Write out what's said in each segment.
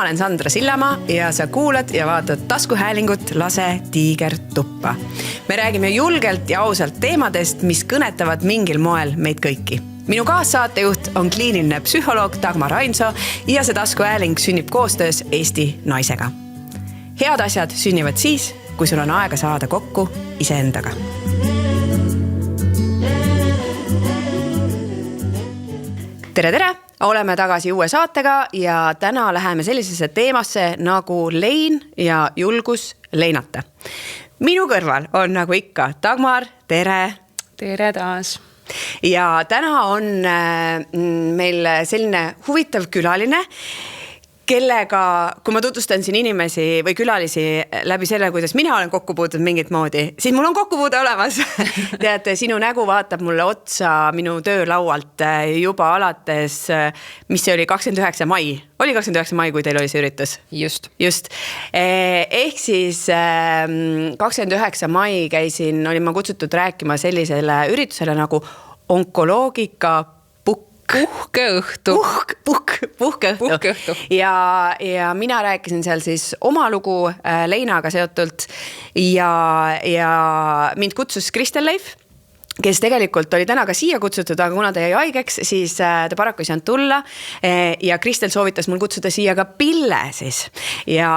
olen Sandra Sillamaa ja sa kuulad ja vaatad taskuhäälingut Lase tiiger tuppa. Me räägime julgelt ja ausalt teemadest, mis kõnetavad mingil moel meid kõiki. Minu kaassaatejuht on kliiniline psühholoog Dagmar Ainso ja see taskuhääling sünnib koostöös Eesti naisega. Head asjad sünnivad siis, kui sul on aega saada kokku iseendaga. Tere! Oleme tagasi uue saatega ja täna läheme sellisesse teemasse nagu lein ja julgus leinata. Minu kõrval on nagu ikka Dagmar, tere! Tere taas! Ja täna on meil selline huvitav külaline, kellega, kui ma tutvustan siin inimesi või külalisi läbi selle, kuidas mina olen kokku puutud mingit moodi, siis mul on kokkupuude olemas. Teate, sinu nägu vaatab mulle otsa minu töölaualt juba alates, mis see oli 29. mai. Oli 29. mai, kui teil oli see üritus? Just. Ehk siis 29. mai olin ma kutsutud rääkima sellisele üritusele nagu onkoloogika puhkeõhtu. Ja mina rääkisin seal siis oma lugu leinaga seotult ja mind kutsus Kristel Leif, kes tegelikult oli täna ka siia kutsutud, aga kuna ta jäi haigeks, siis ta paraku ei saanud tulla ja Kristel soovitas mul kutsuda siia ka Pille siis ja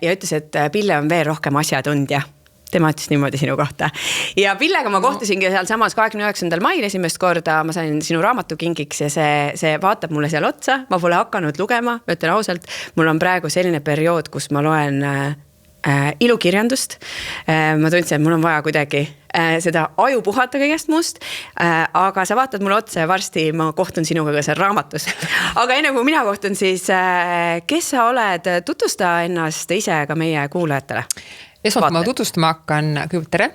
ütles, et Pille on veel rohkem asjatundja. Tema ütles niimoodi sinu kohta. Ja Pillega ma kohtasingi seal samas 29. mail esimest korda, ma sain sinu raamatu kingiks ja see vaatab mulle seal otsa, ma pole hakanud lugema, ütlen ausalt, mul on praegu selline periood, kus ma loen ilukirjandust. Ma tundsin, et mul on vaja kuidagi seda aju puhata kõigest muust, aga sa vaatad mulle otsa ja varsti ma kohtun sinuga ka seal raamatus. Aga enne kui mina kohtun, siis kes sa oled, tutvusta ennast ise ka meie kuulajatele? Esmalt ma tutvustama hakkan, tere.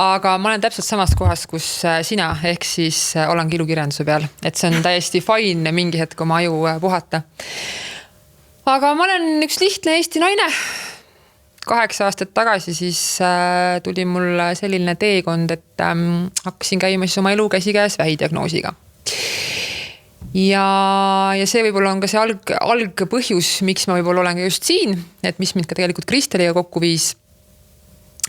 Aga ma olen täpselt samast kohast, kus sina, ehk siis olengi ilukirjanduse peal. Et see on täiesti fine mingi hetk oma aju puhata. Aga ma olen üks lihtne Eesti naine. 8 aastat tagasi siis tuli mul selline teekond, et hakkasin käima siis oma elu käsikäes vähidiagnoosiga. Ja see võib-olla on ka see algpõhjus, miks ma võib-olla olen ka just siin, et mis mind ka tegelikult Kristeliga kokku viis.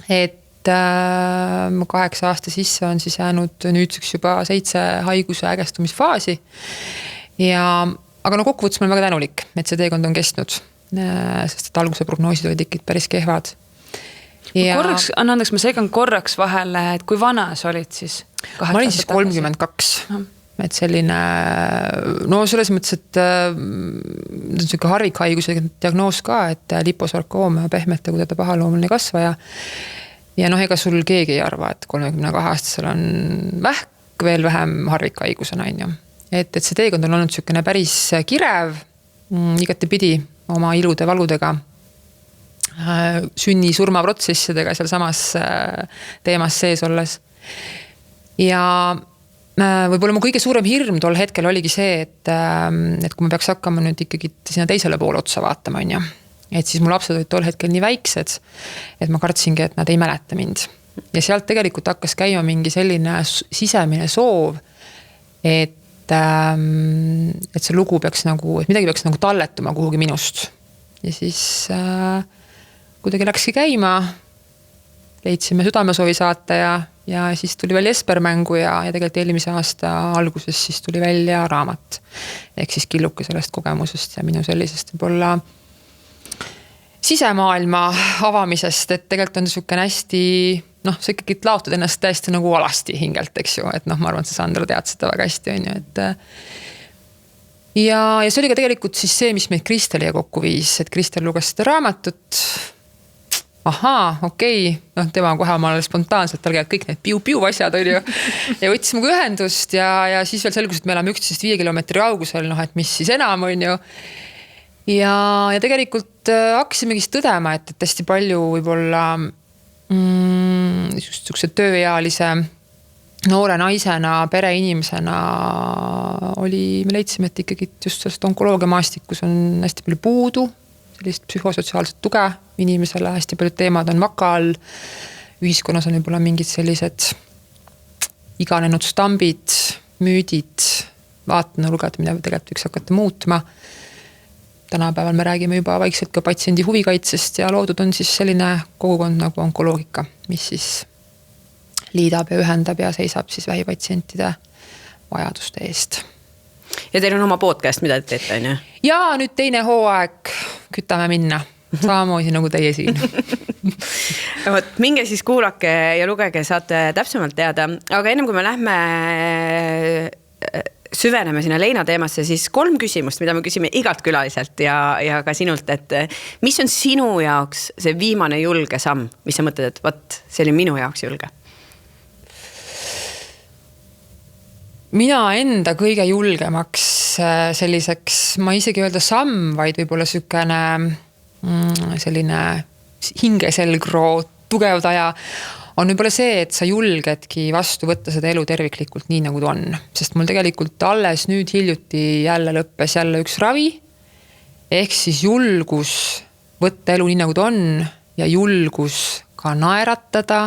Et 8 aasta sisse on siis jäänud nüüdseks juba 7 haiguse ägestumisfaasi. Aga no kokkuvõttes ma olen väga tänulik, et see teekond on kestnud, sest et alguse prognoosid olid ikka päris kehvad. Korraks, andeks, ma segan korraks vahele, et kui vana sa olid siis? Ma olin siis 32. Et selline, no selles mõttes, et harvikhaiguse diagnoos ka, et liposarkoom pehmete kudede pahaloomuline kasvaja. Ja ega sul keegi ei arva, et 32 aastasel on vähk veel vähem harvikhaigusena. Et see teekond on olnud selline päris kirev, igati pidi oma ilude valudega, sünni surma protsessidega seal samas teemas sees olles. Ja võib-olla mu kõige suurem hirm tol hetkel oligi see, et kui ma peaks hakkama nüüd ikkagi sinna teisele poole otsa vaatama, et siis mu lapsed olid tol hetkel nii väiksed, et ma kartsingi, et nad ei mäleta mind. Ja sealt tegelikult hakkas käima mingi selline sisemine soov, et see lugu peaks nagu, et midagi peaks nagu talletuma kuhugi minust. Ja siis kuidagi läkski käima, leidsime südamesoovi saata ja siis tuli veel Jespermängu ja tegelikult eelmise aasta alguses siis tuli välja raamat. Ehk siis killuke sellest kogemusest ja minu sellisest võib-olla sisemaailma avamisest, et tegelikult on selline hästi, sa ikkagi laotad ennast täiesti nagu alasti hingelt, eks ju, et ma arvan, et see Sandra tead seda väga hästi, et ja see oli ka tegelikult siis see, mis meid Kristeliga kokku viis, et Kristel luges seda raamatut. Okei. Tema kohe omale spontaanselt, tal käivad kõik need piu-piu asjad oli ju. Ja võttis muga ühendust ja siis veel selgus, et me oleme 5 kilomeetri kaugusel, et mis siis enam on ju. Ja tegelikult hakkasimegi tõdema, et hästi palju võib-olla just selline tööealise noore naisena, pereinimesena me leidsime, et ikkagi just sellest onkoloogia maastikus on hästi palju puudu, sellist psühhosotsiaalset tuge inimesele, hästi palju teemad on vaka all, ühiskonnas on võib-olla mingid sellised iganenud stambid, müüdid, vaatenurgad, mida tegelikult võiks hakata muutma. tänapäeval me räägime juba vaikselt ka patsiendi huvikaitsest ja loodud on siis selline kogukond nagu onkoloogika, mis siis liidab ja ühendab ja seisab siis vähipatsientide vajaduste eest. Ja teil on oma podcast, mida te teete, on ju? Ja nüüd teine hooaeg kütame minna. Samamoodi nagu teie siin. Minge siis kuulake ja lugege, saate täpsemalt teada. Aga ennem kui me lähme süveneme sinna Leina teemasse, siis 3 küsimust, mida me küsime igalt külaliselt ja ka sinult, et mis on sinu jaoks see viimane julge samm, mis sa mõtled, et võt, see oli minu jaoks julge? Mina enda kõige julgemaks selliseks, ma isegi öelda samm, vaid võib-olla selline hingeselgroo tugevdaja on võib-olla see, et sa julgedki vastu võtta seda elu terviklikult nii, nagu ta on. Sest mul tegelikult alles nüüd hiljuti jälle lõppes jälle üks ravi, ehk siis julgus võtta elu nii, nagu ta on ja julgus ka naeratada,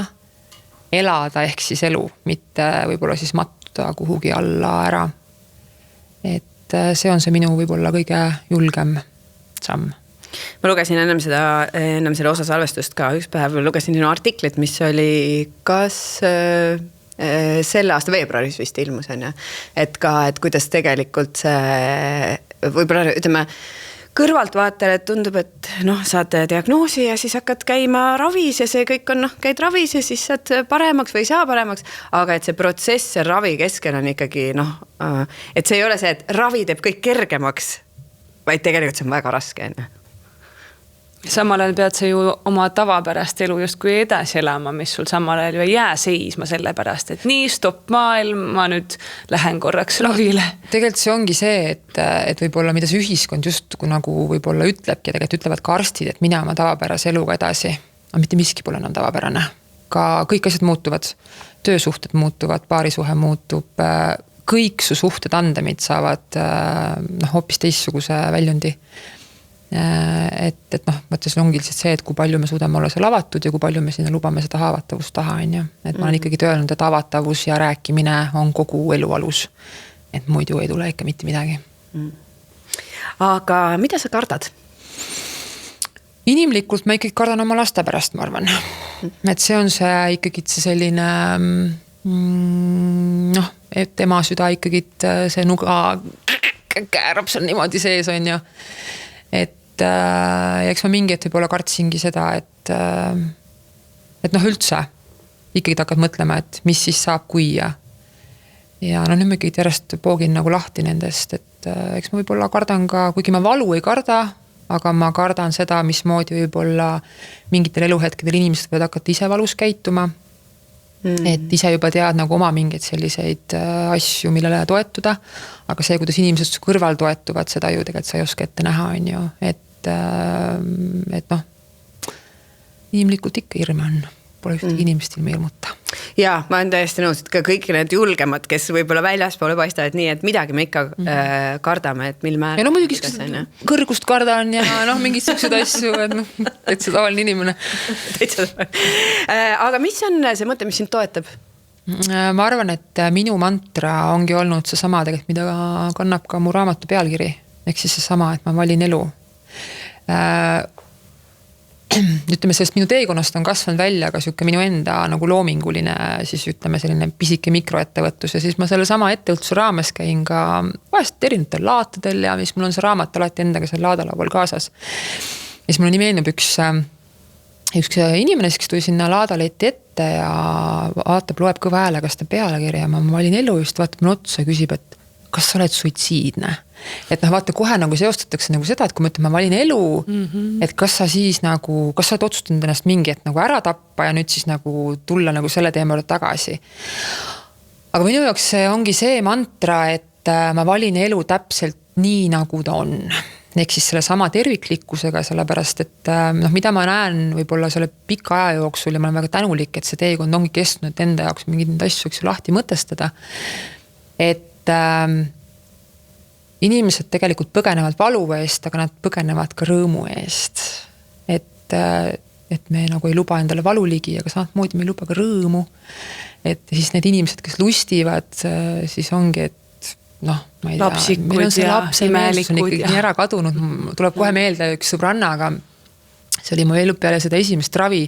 elada ehk siis elu, mitte võib-olla siis mattuda kuhugi alla ära. Et see on see minu võib-olla kõige julgem samm. Ma lugesin ennem selle osa salvestust ka, üks päev lugesin sinu artiklit, mis oli kas selle aasta veebruaris vist ilmus, on ju? Et ka, et kuidas tegelikult see, võib-olla ütleme, kõrvaltvaatajale tundub, et saad diagnoosi ja siis hakkad käima ravis ja see kõik on, käid ravis ja siis saad paremaks või ei saa paremaks, aga et see protsess see ravi keskel on ikkagi, et see ei ole see, et ravi teeb kõik kergemaks, vaid tegelikult see on väga raske, on ju. Samal ajal pead sa ju oma tavapärast elu justkui edasi elama, mis sul samal ajal ju ei jää seisma selle pärast, et nii stopp maailm, ma nüüd lähen korraks ravile. Tegelikult see ongi see, et võib-olla mida see ühiskond just nagu võib-olla ütlebki ja tegelikult ütlevad ka arstid, et mine oma tavapärase eluga edasi. Aga mitte miski pole enam tavapärane. Ka kõik asjad muutuvad, töösuhted muutuvad, paarisuhe muutub, kõik su suhted andemid saavad hoopis teistsuguse väljundi. Et mõttes ongi lihtsalt see, et kui palju me suudame olla seal avatud ja kui palju me sinna lubame seda haavatavust taha, on ju. Et ma olen ikkagi töönud, et avatavus ja rääkimine on kogu elu alus. Et muidu ei tule ikka mitte midagi. Aga mida sa kardad? Inimlikult ma ikkagi kardan oma laste pärast, ma arvan. Et see on see ikkagi see selline et ema süda ikkagi see nuga käärab seal niimoodi sees, on ju. Et ja eks ma mingi hetk võib-olla kartsingi seda, et üldse ikkagi hakkad mõtlema, et mis siis saab kui ja nüüd ma ikkagi järjest poogin nagu lahti nendest, et eks ma võib-olla kardan ka, kuigi ma valu ei karda, aga ma kardan seda, mismoodi võib-olla mingitel eluhetkedel inimesed võivad hakata ise valus käituma, et ise juba tead nagu oma mingeid selliseid asju, millele toetuda, aga see, kuidas inimesed kõrval toetuvad, seda ju tegelikult sa ei oska ette näha, on ju, et inimlikult ikka hirme on, pole ühtegi inimest ilma hirmuta. Ja, ma olen täiesti nõus, et ka kõik need julgemad, kes võib-olla väljaspoole paistavad nii, et midagi me ikka kardame, et mil määr. Ja muidugi kõrgust kardan ja mingid sellised asju, et see tavaline inimene. Aga mis on see mõte, mis sind toetab? Ma arvan, et minu mantra ongi olnud see sama tegelikult, mida kannab ka mu raamatu pealkiri. Ehk siis see sama, et ma valin elu. Ütleme, sellest minu teekonnast on kasvanud välja ka siuke minu enda nagu loominguline siis ütleme selline pisike mikroettevõtlus ja siis ma selle sama ettevõtluse raames käin ka vahest erinevatel laatadel ja mis mul on see raamat alati endaga seal laadalaual kaasas. Ja siis mulle nii meenub üks inimene, kes tuli sinna laadaleti ette ja vaatab, loeb kõva häälega seda pealekirja ja ma valin elu just vaatab mulle otsa ja küsib, et kas sa oled suitsiidne? Et vaata kohe nagu seostatakse nagu seda, et kui ma ütlen, ma valin elu, et kas sa siis nagu, kas sa oled otsustanud ennast mingi, et nagu ära tappa ja nüüd siis nagu tulla nagu selle teema tagasi. Aga minu jaoks ongi see mantra, et ma valin elu täpselt nii, nagu ta on. Ehk siis selle sama terviklikkusega, sellepärast, et mida ma näen võib-olla selle pika aja jooksul ja ma olen väga tänulik, et see teekond ongi kestnud enda jaoks mingid asju lahti mõtestada. Et inimesed tegelikult põgenevad valu eest, aga nad põgenevad ka rõõmu eest. Et me nagu ei luba endale valu ligi, aga samamoodi me ei luba ka rõõmu. Et siis need inimesed, kes lustivad, siis ongi, et ma ei tea, meil on see lapsemeelsus on ikkagi nii ära kadunud, tuleb kohe meelde üks sõbrannaga, see oli mu elu peale seda esimest ravi.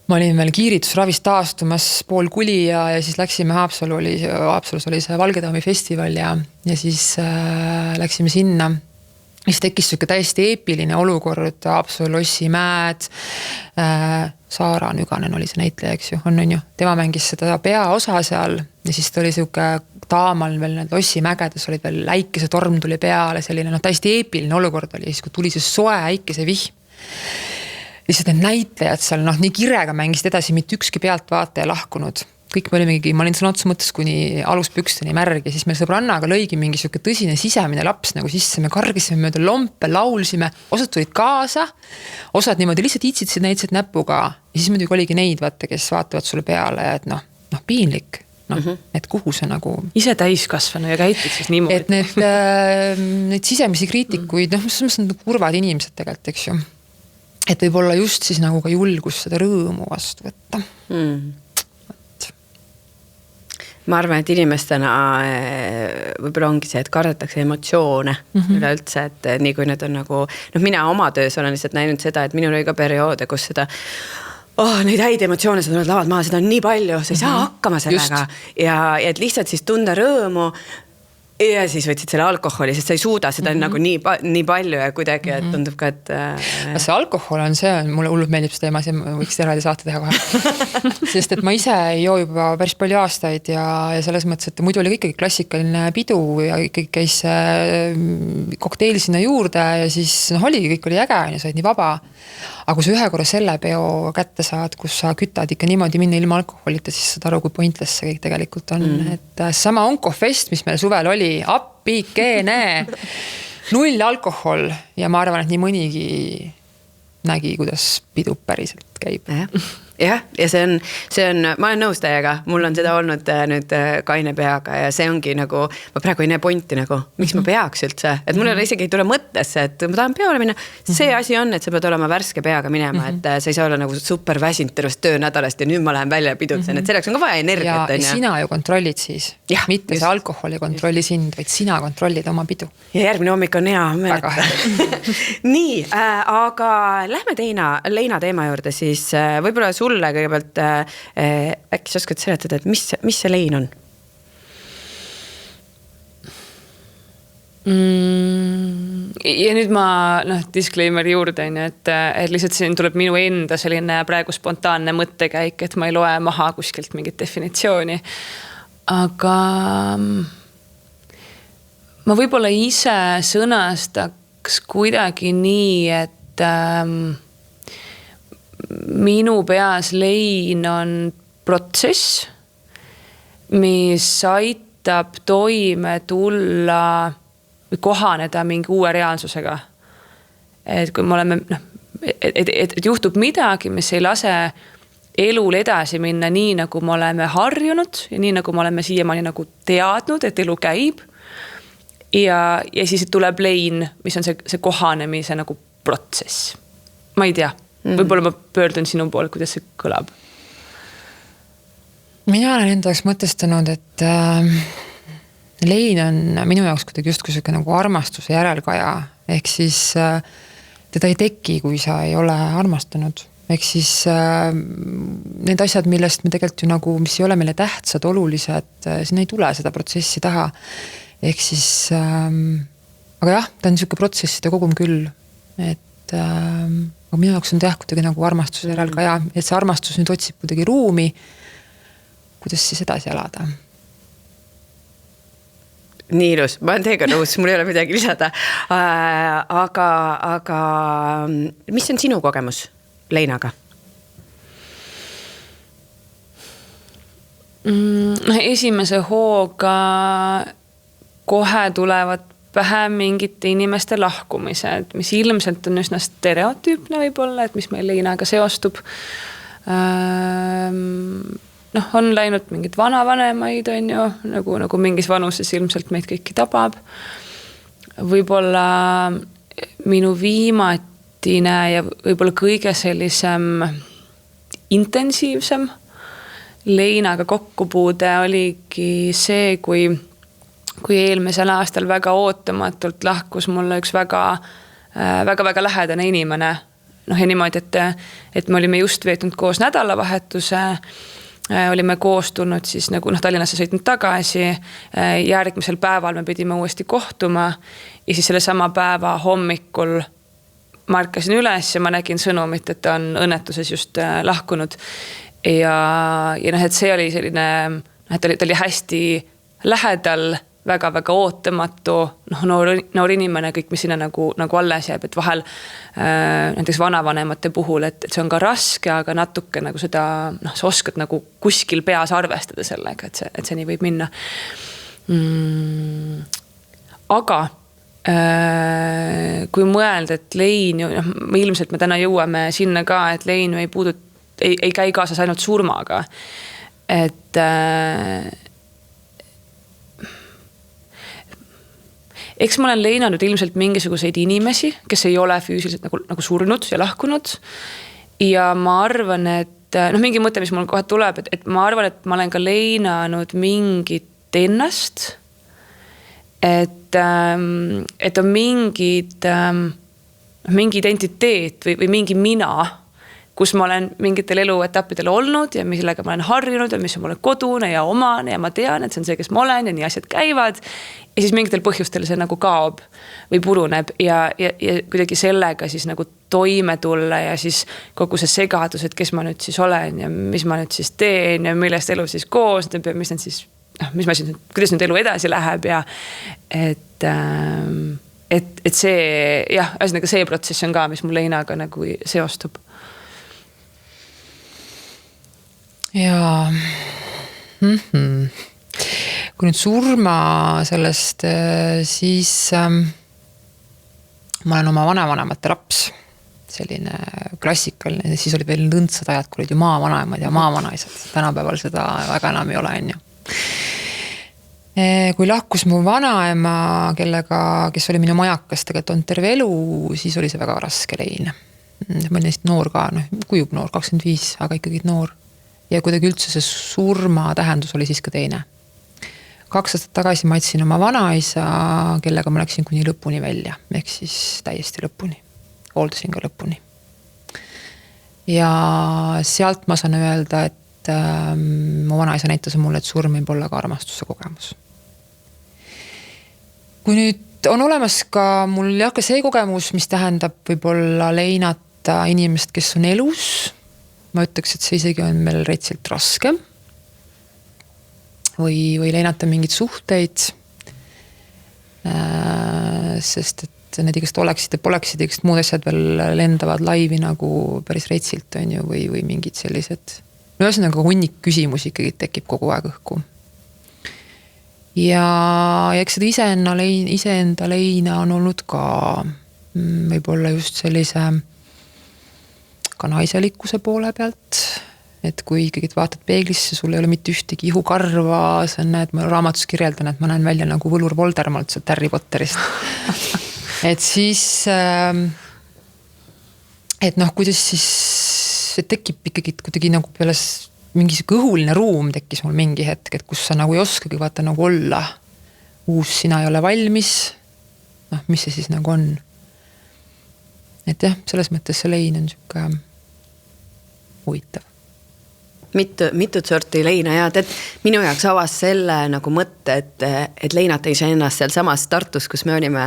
Ma olin veel kiiritusravist taastumas pool kuli ja siis läksime Haapsalus oli see Valgedaami festival ja siis läksime sinna. Siis tekkis siuke täiesti eepiline olukord, Haapsalu Lossimäed, Saara Nüganen oli see näitleja, eks ju, on ju. Tema mängis seda peaosa seal ja siis ta oli siuke taamal veel need Lossimägedes olid veel äikese torm tuli peale, selline täiesti eepiline olukord oli, siis kui tuli see soe äikese vihm. Lihtsalt need näitlejad seal nii kirega mängisid edasi, mitte ükski pealtvaataja lahkunud. Kõik me olimegi, ma olin sõna otsa mõttes kuni aluspüksteni märg ja siis meil sõbrannaga lõigi mingi siuke tõsine sisemine laps nagu sisse, me kargisime mööda lompe, laulsime, osad tulid kaasa, osad niimoodi lihtsalt iitsitasid näitasid näpuga ja siis muidugi oligi neid, vaata, kes vaatavad sulle peale ja et piinlik, et kuhu see nagu... Ise täiskasvanu ja käitud siis niimoodi. Et need sisemisi kriitikuid, mis on kurvad inimesed tegelikult, eks ju. Et võib olla just siis nagu ka julgus seda rõõmu vastu võtta. Ma arvan, et inimestena võib-olla ongi see, et kardetakse emotsioone üleüldse, et nii kui need on nagu, mina oma töös olen lihtsalt näinud seda, et minul oli ka perioode, kus seda neid häid emotsioone, sa tuled lavad maha, seda on nii palju, sa ei saa hakkama sellega ja et lihtsalt siis tunda rõõmu ja siis võtsid selle alkoholi, sest sa ei suuda seda nagu nii palju ja kuidagi, et tundub ka, et... See alkohol on see, mulle hullult meeldib see teema, see võiks eraldi saate teha kohe. Sest et ma ise ei joo juba päris palju aastaid ja selles mõttes, et muidu oli ikkagi klassikaline pidu ja ikkagi käis kokteil sinna juurde ja siis oligi, kõik oli äge ja said nii vaba. Aga kui sa ühe korra selle peo kätte saad, kus sa kütad ikka niimoodi minna ilma alkoholita, siis saad aru, kui pointless see kõik tegelikult on. Et sama Onkofest, mis meil suvel oli, appikeene, 0 alkohol ja ma arvan, et nii mõnigi nägi, kuidas pidu päriselt käib. Ja see on, ma olen nõus teiega, mul on seda olnud nüüd kaine peaga ja see ongi nagu, ma praegu ei näe pointi nagu, miks ma peaks üldse, et mul isegi ei tule mõttesse, et ma tahan peole minna, see asi on, et sa pead olema värske peaga minema, et sa ei saa olla nagu super väsinud tervest töönädalast ja nüüd ma lähen välja ja pidutsen, et selleks on ka vaja energiat. Ja sina ju kontrollid siis, mitte see alkohol ei kontrolli sind, vaid sina kontrollid oma pidu. Ja järgmine hommik on hea. Nii, aga lähme Leina teema juurde siis võib-olla sulle kõigepealt äkki sa oskad seletada, et mis see lein on? Ja nüüd ma disclaimer juurde on, et lihtsalt siin tuleb minu enda selline praegu spontaanne mõttekäik, et ma ei loe maha kuskilt mingit definitsiooni. Aga ma võib-olla ise sõnastaks kuidagi nii, et minu peas lein on protsess, mis aitab toime tulla või kohaneda mingi uue reaalsusega. Et kui me oleme, et juhtub midagi, mis ei lase elul edasi minna nii, nagu me oleme harjunud ja nii, nagu me oleme siiamaani nagu teadnud, et elu käib. Ja siis tuleb lein, mis on see kohanemise nagu protsess. Ma ei tea. Võib-olla ma pöördun sinu poole, kuidas see kõlab? Mina olen endaks mõtestanud, et lein on minu jaoks kuidagi just kui nagu armastuse järelkaja. Ehk siis teda ei teki, kui sa ei ole armastanud. Ehk siis need asjad, millest me tegelikult ju nagu, mis ei ole meile tähtsad, olulised, sinna ei tule seda protsessi taha. Ehk siis, aga jah, ta on niisugune protsesside kogum küll, et aga minu jaoks on kuidagi nagu armastuse järelkaja, et see armastus nüüd otsib kuidagi ruumi, kuidas siis edasi elada. Nii ilus, ma olen teiega nõus, mul ei ole midagi lisada. Aga mis on sinu kogemus Leinaga? Esimese hooga kohe tulevad pähe mingite inimeste lahkumised, mis ilmselt on üsna stereotüüpne võib-olla, et mis meil Leinaga seostub. On läinud mingid vanavanemaid, on ju, nagu mingis vanuses ilmselt meid kõiki tabab. Võib-olla minu viimatine ja võib-olla kõige sellisem intensiivsem Leinaga kokkupuude oligi see, kui kui eelmisel aastal väga ootamatult lahkus mulle üks väga lähedane inimene. Ja niimoodi, et me olime just veetnud koos nädalavahetuse, olime koos tulnud siis nagu Tallinnasse sõitnud tagasi, järgmisel päeval me pidime uuesti kohtuma ja siis selle sama päeva hommikul ma ärkasin üles ja ma nägin sõnumit, et ta on õnnetuses just lahkunud. Ja et see oli selline, et ta oli hästi lähedal, väga ootamatu, noor inimene, kõik, mis sinna nagu alles jääb, et vahel näiteks vanavanemate puhul, et see on ka raske, aga natuke nagu seda, sa oskad nagu kuskil peas arvestada sellega, et see nii võib minna. Aga kui mõelda, et Lein, ilmselt me täna jõuame sinna ka, et Lein ei käi kaasas ainult surmaga, et eks ma olen leinanud ilmselt mingisuguseid inimesi, kes ei ole füüsiliselt nagu surnud ja lahkunud. Ja ma arvan, et mingi mõte, mis mul kohe tuleb, et ma arvan, et ma olen ka leinanud mingit ennast, et on mingi identiteet või mingi mina, kus ma olen mingitel eluetappidel olnud ja millega ma olen harjunud ja mis on mulle kodune ja omane ja ma tean, et see on see, kes ma olen ja nii asjad käivad. Ja siis mingitel põhjustel see nagu kaob või puruneb ja kuidagi sellega siis nagu toime tulla ja siis kogu see segadus, et kes ma nüüd siis olen ja mis ma nüüd siis teen ja millest elu siis koosneb ja kuidas nüüd elu edasi läheb ja et see, ühesõnaga see protsess on ka, mis mul Leinaga nagu seostub. Ja kui nüüd surma sellest, siis ma olen oma vanavanemate laps, selline klassikaline, siis oli veel nõndsad ajad, kui olid ju maavanaemad ja maavanaisad, tänapäeval seda väga enam ei ole, on ju. Kui lahkus mu vanaema, kes oli minu majakas tegelikult on terve elu, siis oli see väga raske Lein. Ma olin neist noor ka, kujub noor, 25, aga ikkagi noor. Ja kuidagi üldse see surma tähendus oli siis ka teine. 2 aastat tagasi ma aitsin oma vanaisa, kellega ma läksin kuni lõpuni välja, ehk siis täiesti lõpuni. Hooldasin ka lõpuni. Ja sealt ma saan öelda, et mu vanaisa näitas mulle, et surm võib olla ka armastuse kogemus. Kui nüüd on olemas ka mul ka see kogemus, mis tähendab võib-olla leinata inimest, kes on elus, ma ütleks, et see isegi on meil retsilt raskem või leinata mingid suhteid, sest et need igast oleksid ja poleksid, igast muud asjad veel lendavad laivi nagu päris retsilt on ju, või mingid sellised, ühesõnaga hunnik küsimusi ikkagi tekib kogu aeg õhku. Ja eks seda iseenda leina on olnud ka võib-olla just sellise ka naiselikkuse poole pealt, et kui ikkagi vaatad peeglisse, sul ei ole mitte ühtegi ihukarva, sa näed, ma raamatus kirjeldan, et ma näen välja nagu Võlur Voldemort sealt Harry Potterist. Et siis, et kuidas siis tekib ikkagi kuidagi nagu peale mingi õhuline ruum tekkis mul mingi hetk, et kus sa nagu ei oskagi vaata nagu olla. Uus sina ei ole valmis, mis see siis nagu on. Et jah, selles mõttes see lein on siuke huvitav. Mitut sorti leina ja et minu jaoks avas selle nagu mõtte, et leinata ise ennast seal samas Tartus, kus me olime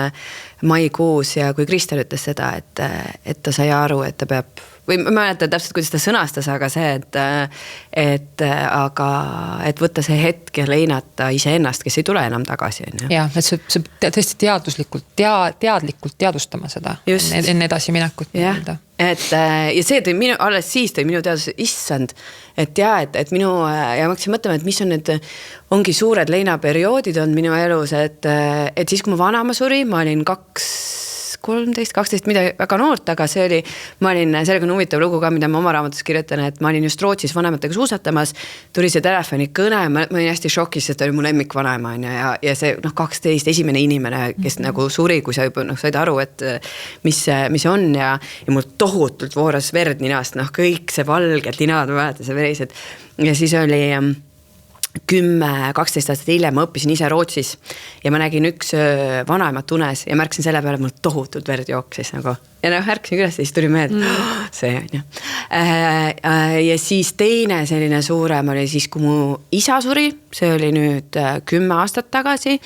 maikuus ja kui Kristel ütles seda, et ta sai aru, et ta peab, või ma mäletan täpselt, kuidas ta sõnastas, aga see, et võtta see hetk ja leinata ise ennast, kes ei tule enam tagasi. Ja, et see tõesti teadlikult teadvustama seda enne edasi minekut. Ja see tõi alles siis tõi minu teadus issand, et minu, ja ma hakkasin mõtlema, et mis on need, ongi suured leinaperioodid on minu elus, et siis kui ma vanama suri, ma olin 13, 12, midagi väga noort, aga sellega on huvitav lugu ka, mida ma oma raamatus kirjutan, et ma olin just Rootsis vanematega suusatamas, tuli see telefoni kõne, ma olin hästi šokis, et oli mu lemmik vanaema ja see 12 esimene inimene, kes nagu suri, kui sa juba said aru, et mis on ja mul tohutult vooras verd ninast, kõik see valged linad, ma mäletan, see verised ja siis oli 10-12 aastat hiljem ma õppisin ise Rootsis ja ma nägin üks vanaemat unes ja märkasin selle peale, et mul tohutult verd jooksis nagu. Ja ärkasin üles ja siis tuli meelde, see on ju. Ja siis teine selline suurem oli siis, kui mu isa suri, see oli nüüd 10 aastat tagasi.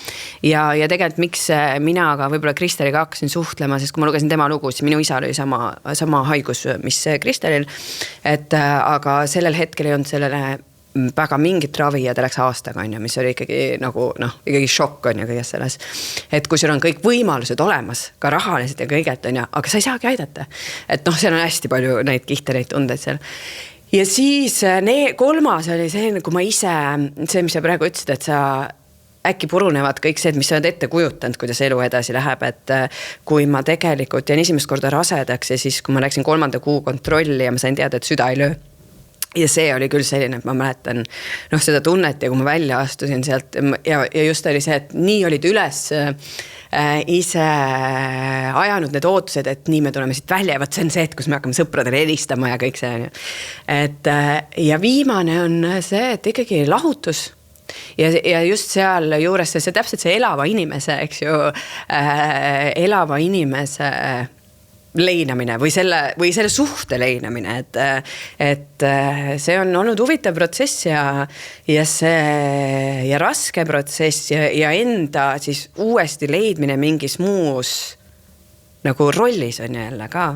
Ja tegelikult miks mina ka võib-olla Kristeliga hakkasin suhtlema, sest kui ma lugesin tema lugu, siis minu isa oli sama haigus, mis Kristelil. Aga sellel hetkel ei olnud sellele väga mingit ravi ja ta läks aastaga, mis oli ikkagi nagu, ikkagi šokk on ju kõiges selles. Et kui sul on kõik võimalused olemas, ka rahaliselt ja kõiget on ju, aga sa ei saagi aidata. Et seal on hästi palju neid kihte, neid tundeid seal. Ja siis kolmas oli see, kui ma ise, see, mis sa praegu ütlesid, et sa äkki purunevad kõik see, mis sa oled ette kujutanud, kuidas elu edasi läheb, et kui ma tegelikult jäin esimest korda rasedaks ja siis, kui ma läksin 3. kuu kontrolli ja ma sain teada, et süda ei löö. Ja see oli küll selline, et ma mäletan seda tunnet ja kui ma välja astusin sealt ja just oli see, et nii olid üles ise ajanud need ootused, et nii me tuleme siit välja ja võt see on see, et kus me hakkame sõpradele helistama ja kõik see. Ja viimane on see, et ikkagi lahutus. Ja just seal juures see täpselt see elava inimese, eks ju, elava inimese leinamine või selle suhte leinamine, et see on olnud huvitav protsess ja raske protsess ja enda siis uuesti leidmine mingis muus nagu rollis on jälle ka.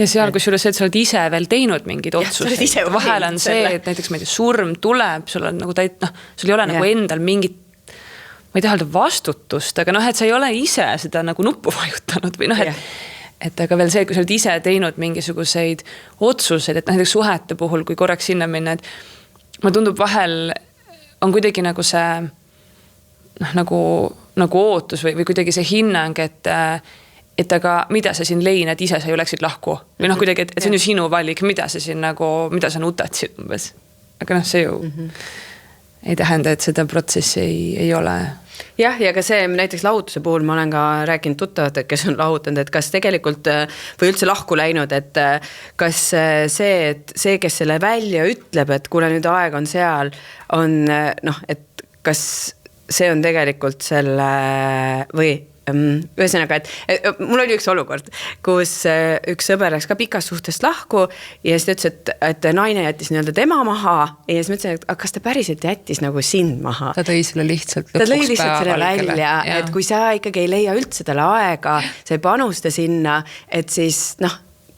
Ja seal, kus üles, et sa oled ise veel teinud mingid otsused, vahel on see, et näiteks surm tuleb, sul on nagu sul ei ole nagu endal mingit, ma ei taha öelda vastutust, aga et sa ei ole ise seda nagu nuppu vajutanud või et aga veel see, kui sa oled ise teinud mingisuguseid otsuseid, et näiteks suhete puhul, kui korraks sinna minna, et ma tundub vahel on kuidagi nagu see nagu ootus või kuidagi see hinnang, et aga mida sa siin leinad, ise sa ju läksid lahku või kuidagi, et see on ju sinu valik, mida sa siin nagu, mida sa nutad siin umbes. Aga see ju ei tähenda, et seda protsessi ei ole. Jah, ja ka see näiteks lahutuse puhul ma olen ka rääkinud tuttavad, kes on lahutanud, et kas tegelikult või üldse lahku läinud, et kas see, et see, kes selle välja ütleb, et kuule nüüd aeg on seal, on et kas see on tegelikult selle või ühesõnaga, et mul oli üks olukord, kus üks sõber läks ka pikas suhtest lahku ja siis ta ütles, et naine jättis nii-öelda tema maha ja siis ma ütlesin, et kas ta päriselt jättis nagu sind maha. Ta tõi selle lihtsalt lõpuks päevavalgele. Ta lõi lihtsalt selle välja, et kui sa ikkagi ei leia üldse talle aega, sa ei panusta sinna, et siis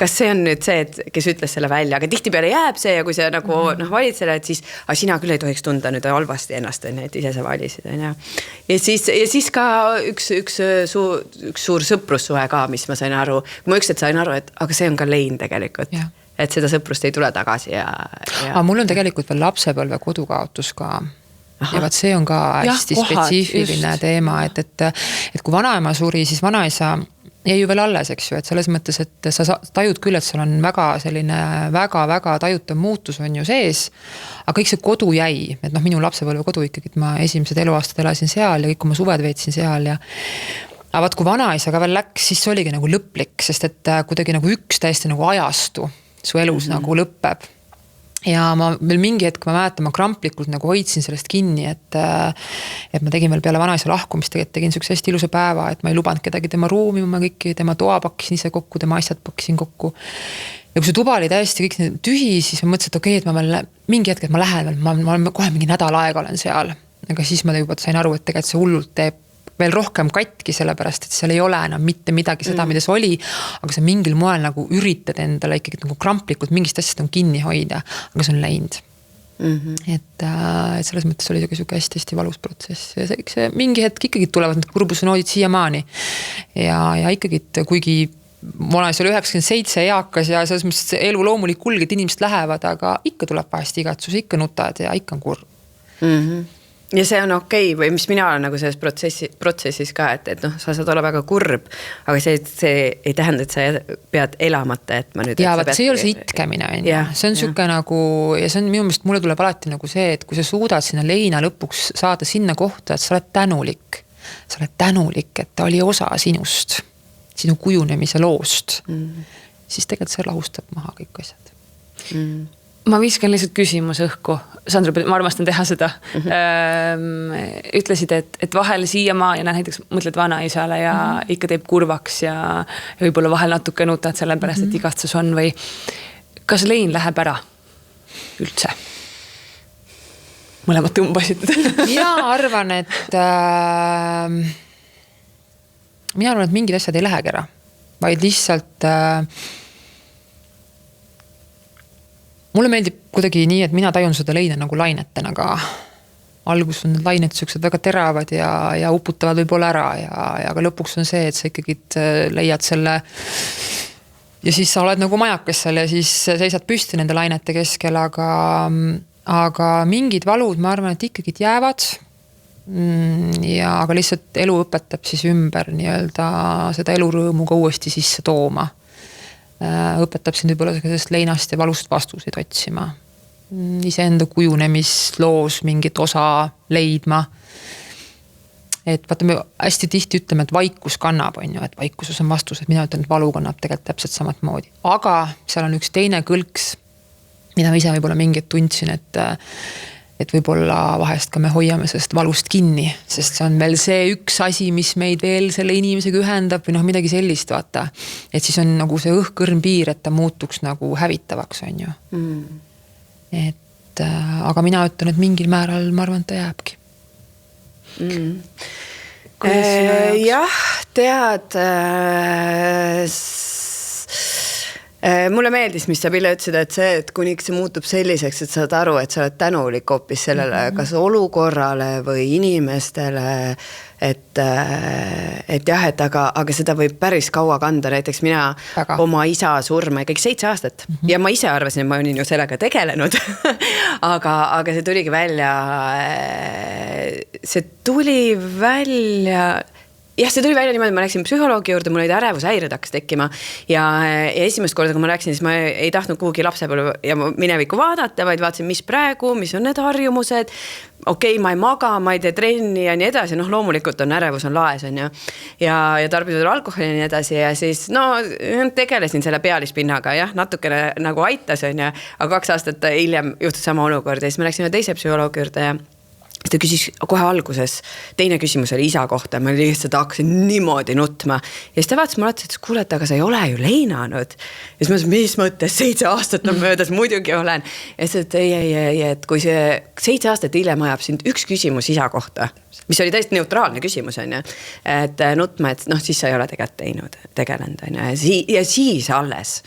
kas see on nüüd see, et kes ütles selle välja, aga tihti peale jääb see ja kui see nagu valid selle, et siis sina küll ei tohiks tunda nüüd halvasti ennast, et ise sa valisid. Ja siis ka üks suur sõprussuhe ka, mis ma sain aru, ma ükskord sain aru, et aga see on ka lein tegelikult, et seda sõprust ei tule tagasi. Aga mul on tegelikult veel lapsepõlve kodukaotus ka. Ja vaat see on ka hästi spetsiifiline teema, et kui vanaema suri, siis vanaisa jäi ju veel alles, eks ju, et selles mõttes, et sa tajud küll, et seal on väga selline väga tajutav muutus on ju sees, aga kõik see kodu jäi, et minu lapsepõlve kodu ikkagi, et ma esimesed eluaastad elasin seal ja kõik oma suved veetsin seal ja aga vaat kui vanaisa ka veel läks, siis see oligi nagu lõplik, sest et kuidagi nagu üks täiesti nagu ajastu su elus nagu lõpeb. Ja ma veel mingi hetk, ma mäletan, ma kramplikult nagu hoidsin sellest kinni, et ma tegin veel peale vanaisa lahkumist, tegin sükse hästi ilusa päeva, et ma ei lubanud kedagi tema ruumi, ma kõiki tema toa pakkisin ise kokku, tema asjad pakkisin kokku. Ja kui see tuba oli täiesti kõik tühi, siis ma mõtlesin, et okei, et ma veel mingi hetk, et ma lähen veel, ma kohe mingi nädal aega olen seal. Aga siis ma juba sain aru, et tegelikult see hullult teeb veel rohkem katki, sellepärast, et seal ei ole enam mitte midagi seda, mida see oli, aga sa mingil moel nagu üritad endale ikkagi nagu kramplikult mingist asjast nagu kinni hoida, aga see on läinud. Et selles mõttes oli see hästi valus protsess ja see mingi hetk ikkagi tulevad need kurbusnoodid siiamaani ja ikkagi, kuigi vanaisa oli 97 eakas ja selles mõttes elu loomulik kulg, et inimesed lähevad, aga ikka tuleb vahest igatsus, ikka nutad ja ikka on kurb. Ja see on okei, või mis mina olen nagu selles protsessis ka, et sa saad olla väga kurb, aga see ei tähenda, et sa pead elamata, et ma nüüd... Ja vaat see ei ole see itkemine, see on süke nagu, ja see on minu meelest, mulle tuleb alati nagu see, et kui sa suudad sinna leina lõpuks saada sinna kohta, et sa oled tänulik, et ta oli osa sinust, sinu kujunemise loost, siis tegelikult see lahustab maha kõik asjad. Ma viskan lihtsalt küsimus õhku. Sandra, ma armastan teha seda. Ütlesid, et vahel siiamaa ja näiteks mõtled vanaisale ja ikka teeb kurvaks ja võib-olla vahel natuke nutad selle pärast, et igatsus on või kas lein läheb ära üldse? Mõlemad tõmbasid. Mina arvan, et mingid asjad ei lähegi ära, vaid lihtsalt mulle meeldib kuidagi nii, et mina tajun seda leina nagu lainetena, aga algus on need lained sellised väga teravad ja uputavad võib-olla ära ja ka lõpuks on see, et sa ikkagi leiad selle ja siis sa oled nagu majakas seal ja siis seisad püsti nende lainete keskel, aga mingid valud, ma arvan, et ikkagi jäävad ja aga lihtsalt elu õpetab siis ümber nii-öelda seda elurõõmu ka uuesti sisse tooma. Õpetab sind võib-olla sellest leinast ja valust vastuseid otsima. Iseenda kujunemisloos mingit osa leidma. Et vaata, me hästi tihti ütleme, et vaikus kannab, on ju, et vaikuses on vastus, et mina ütlen, et valu kannab tegelikult täpselt samat moodi. Aga seal on üks teine kõlks, mida ma ise võib-olla mingit tundsin, et võib-olla vahest ka me hoiame sellest valust kinni, sest see on veel see üks asi, mis meid veel selle inimesega ühendab või midagi sellist, vaata. Et siis on nagu see õhkõrn piir, et ta muutuks nagu hävitavaks, on ju. Et, aga mina ütlen, et mingil määral ma arvan, et ta jääbki. Jah, tead... Mulle meeldis, mis sa Pille ütlesid, et see, et kuniks see muutub selliseks, et saad aru, et sa oled tänulik hoopis sellele kas olukorrale või inimestele, et jah, et aga seda võib päris kaua kanda. Näiteks mina oma isa surma kõik 7 aastat ja ma ise arvasin, et ma olin ju sellega tegelenud, aga see tuligi välja, jah, see tuli välja niimoodi, ma läksin psühholoogi juurde, mul olid ärevushäired hakkas tekkima ja esimest korda, kui ma läksin, siis ma ei tahtnud kuhugi lapsepõlve ja minevikku vaadata, vaid vaatasin, mis praegu, mis on need harjumused, okei, ma ei maga, ma ei tee trenni ja nii edasi, loomulikult on ärevus on laes, on ju, ja tarbitud alkoholi ja nii edasi ja siis, tegelesin selle pealispinnaga, jah, natukene nagu aitas, on ju, aga 2 aastat hiljem juhtus sama olukord ja siis ma läksin teise psühholoogi juurde ja ta küsis kohe alguses, teine küsimus oli isa kohta, ma lihtsalt hakkasin niimoodi nutma ja siis ta vaatas mulle, et kuule, aga sa ei ole ju leinanud ja siis ma ütlesin, mis mõttes 7 aastat on möödas, muidugi olen ja siis, et ei, et kui see 7 aastat hiljem ajab sind üks küsimus isa kohta, mis oli täiesti neutraalne küsimus, on ju, et nutma, et siis sa ei ole tegelikult tegelenud, on ju, ja siis alles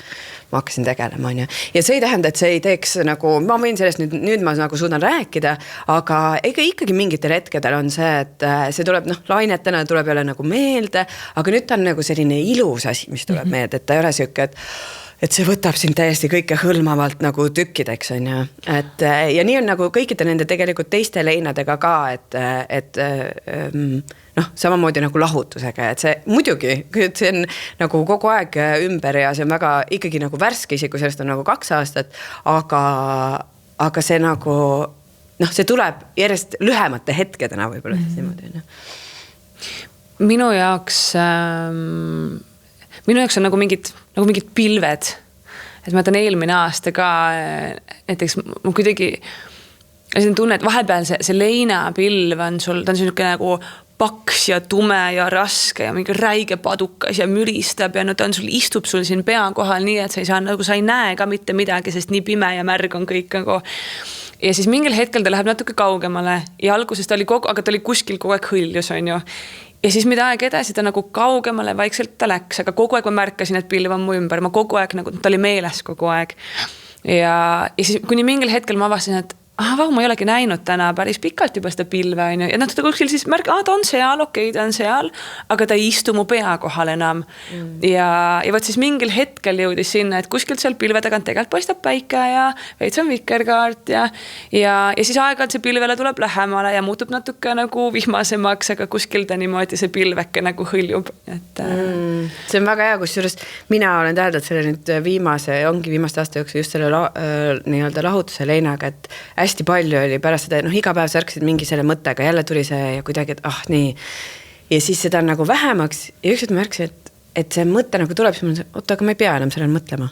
ma hakkasin tegelema, on ju. Ja see ei tähenda, et see ei teeks nagu, ma võin sellest nüüd ma nagu suudan rääkida, aga ikkagi mingitel hetkedel on see, et see tuleb lainetena tuleb jälle nagu meelde, aga nüüd ta on nagu selline ilus asi, mis tuleb meelde, et ta ei ole siuke, et see võtab sind täiesti kõike hõlmavalt nagu tükkideks, on ju. Ja nii on nagu kõikide nende tegelikult teiste leinadega ka, et samamoodi nagu lahutusega, et see muidugi, see on nagu kogu aeg ümber ja see on väga ikkagi nagu värske isiku, sellest on nagu 2 aastat, aga see nagu, see tuleb järjest lühemate hetkedena võib-olla niimoodi, Minu jaoks on nagu mingid pilved, et ma mõtlen eelmine aasta ka, näiteks ma kuidagi tunne, et vahepeal see leinapilv on sul, ta on selline nagu paks ja tume ja raske ja mingi räige padukas ja müristab ja ta on istub sul siin pea kohal nii, et sa ei näe ka mitte midagi, sest nii pime ja märg on kõik nagu. Ja siis mingil hetkel ta läheb natuke kaugemale ja alguses ta oli aga ta oli kuskil kogu aeg hõljus, on ju. Ja siis mida aeg edasi ta nagu kaugemale vaikselt ta läks, aga kogu aeg ma märkasin, et pilv on mu ümber, ma kogu aeg nagu, ta oli meeles kogu aeg. Ja siis kuni mingil hetkel ma avastasin, et ma ei olegi näinud täna päris pikalt juba seda pilve, on ju. Ja ta kuskil siis ta on seal, okei, ta on seal, aga ta ei istu mu pea kohal enam. Ja võt siis mingil hetkel jõudis sinna, et kuskilt seal pilve tagant tegelikult paistab päike ja veits on vikerkaart ja siis aeg-ajalt see pilvele tuleb lähemale ja muutub natuke nagu vihmasemaks, aga kuskil ta niimoodi see pilveke nagu hõljub. See on väga hea, kusjuures mina olen täheldanud selle nüüd viimaste aasta jooksul just selle nii-öelda lahutuse leinaga, et hästi palju oli pärast seda, iga päev sa ärkasid mingi selle mõttega, jälle tuli see ja kuidagi, et nii. Ja siis seda on nagu vähemaks ja ükskord ma märkasin, et see mõte nagu tuleb, siis ma olen, aga ma ei pea enam sellele mõtlema.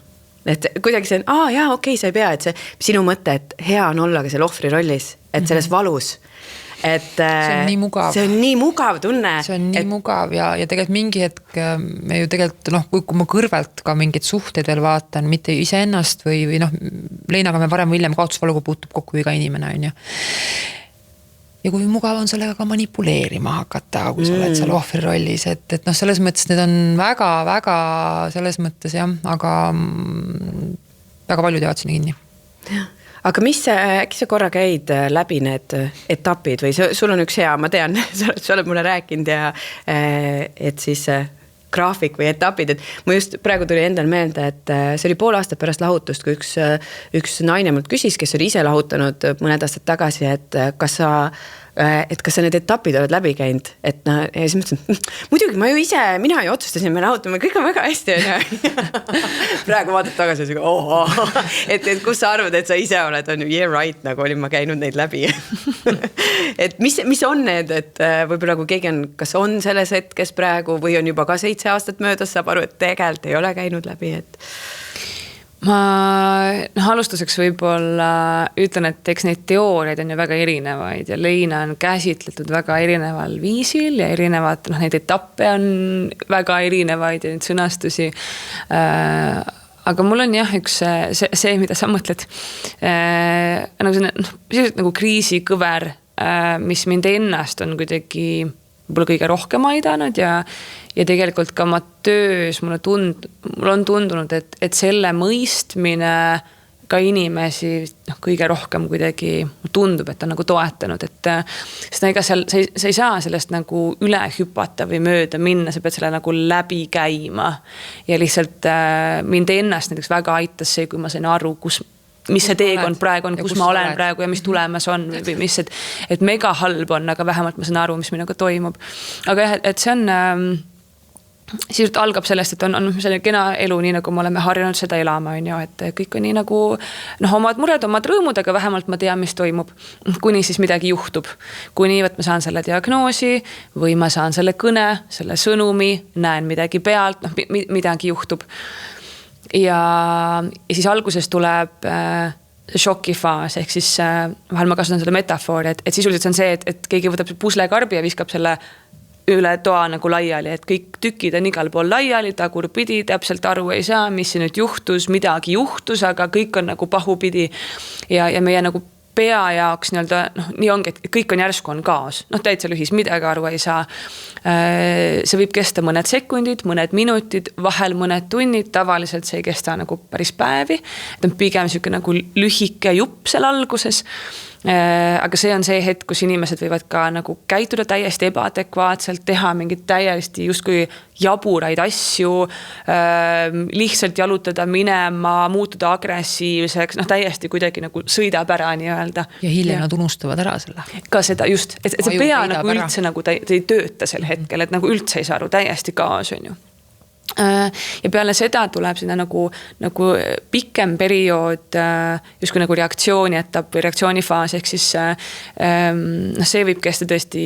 et kuidagi see on, jaa, okei, sa ei pea, et see sinu mõte, et hea on olla ka seal ohvri rollis, et selles valus. Et see on nii mugav. See on nii mugav tunne. See on nii mugav ja tegelikult mingi hetk me ju tegelikult, kui ma kõrvalt ka mingid suhted veel vaatan, mitte iseennast või Leinaga me varem või hiljem kaotusvaluga puutub kokku iga inimene, on ju. Ja kui mugav on sellega ka manipuleerima hakata, kui sa oled seal ohvri rollis, et selles mõttes need on väga selles mõttes jah, aga väga paljud jäävad sinna kinni. Aga äkki sa korra käid läbi need etapid või sul on üks hea, ma tean, sa oled mulle rääkinud ja et siis graafik või etapid, et ma just praegu tuli endal meelde, et see oli pool aastat pärast lahutust, kui üks naine mult küsis, kes oli ise lahutanud mõned aastad tagasi, et kas sa need etapid oled läbi käinud, et ja siis mõtlesin, muidugi mina ju otsustasin, me lahutame, kõik on väga hästi, praegu vaatad tagasi, et kus sa arvad, et sa ise oled, on ju, yeah right, nagu olin ma käinud neid läbi. Et mis on need, et võib-olla kui keegi on, kas on selles hetkes praegu või on juba ka 7 aastat möödas, saab aru, et tegelikult ei ole käinud läbi, et ma alustuseks võib-olla ütlen, et eks neid teooriaid on ju väga erinevaid ja Leina on käsitletud väga erineval viisil ja erinevad, neid etappe on väga erinevaid ja neid sõnastusi. Aga mul on jah üks see mida sa mõtled, nagu kriisikõver, mis mind ennast on kuidagi võib-olla kõige rohkem aidanud ja tegelikult ka oma töös mul on tundunud, et selle mõistmine ka inimesi kõige rohkem kuidagi tundub, et on nagu toetanud, et seda ega sa ei saa sellest nagu üle hüpata või mööda minna, sa pead selle nagu läbi käima ja lihtsalt mind ennast näiteks väga aitas see, kui ma sain aru, mis see teekond praegu on, kus ma olen praegu ja mis tulemas on või mis, et mega halb on, aga vähemalt ma saan aru, mis minuga toimub. Aga jah, et see on sisuliselt algab sellest, et on selline kena elu, nii nagu me oleme harjunud seda elama, on ju, et kõik on nii nagu omad mured, omad rõõmud, aga vähemalt ma tean, mis toimub, kuni siis midagi juhtub. Kuni ma saan selle diagnoosi või ma saan selle kõne, selle sõnumi, näen midagi pealt, midagi juhtub. Ja siis alguses tuleb šokifaas, ehk siis vahel ma kasutan selle metafoori, et sisuliselt see on see, et keegi võtab puslekarbi ja viskab selle üle toa nagu laiali, et kõik tükid on igal pool laiali, tagurpidi, täpselt aru ei saa, mis see nüüd juhtus, midagi juhtus, aga kõik on nagu pahupidi ja meie nagu pea jaoks nii ongi, et kõik on järsku on kaos, täitsa lühis, midagi aru ei saa. See võib kesta mõned sekundid, mõned minutid, vahel mõned tunnid, tavaliselt see ei kesta nagu päris päevi, et on pigem selline nagu lühike jupp seal alguses. Aga see on see hetk, kus inimesed võivad ka nagu käituda täiesti ebaadekvaatselt, teha mingid täiesti justkui jaburaid asju, lihtsalt jalutada minema, muutuda agressiivseks, täiesti kuidagi nagu sõidab ära nii öelda. Ja hiljem nad unustavad ära selle. Ka seda just, et see pea nagu üldse nagu ta ei tööta sel hetkel, et nagu üldse ei saa aru, täiesti kaos on ju. Ja peale seda tuleb sinna nagu pikem periood justkui nagu reaktsiooni etapp või reaktsioonifaas, ehk siis see võib kesta tõesti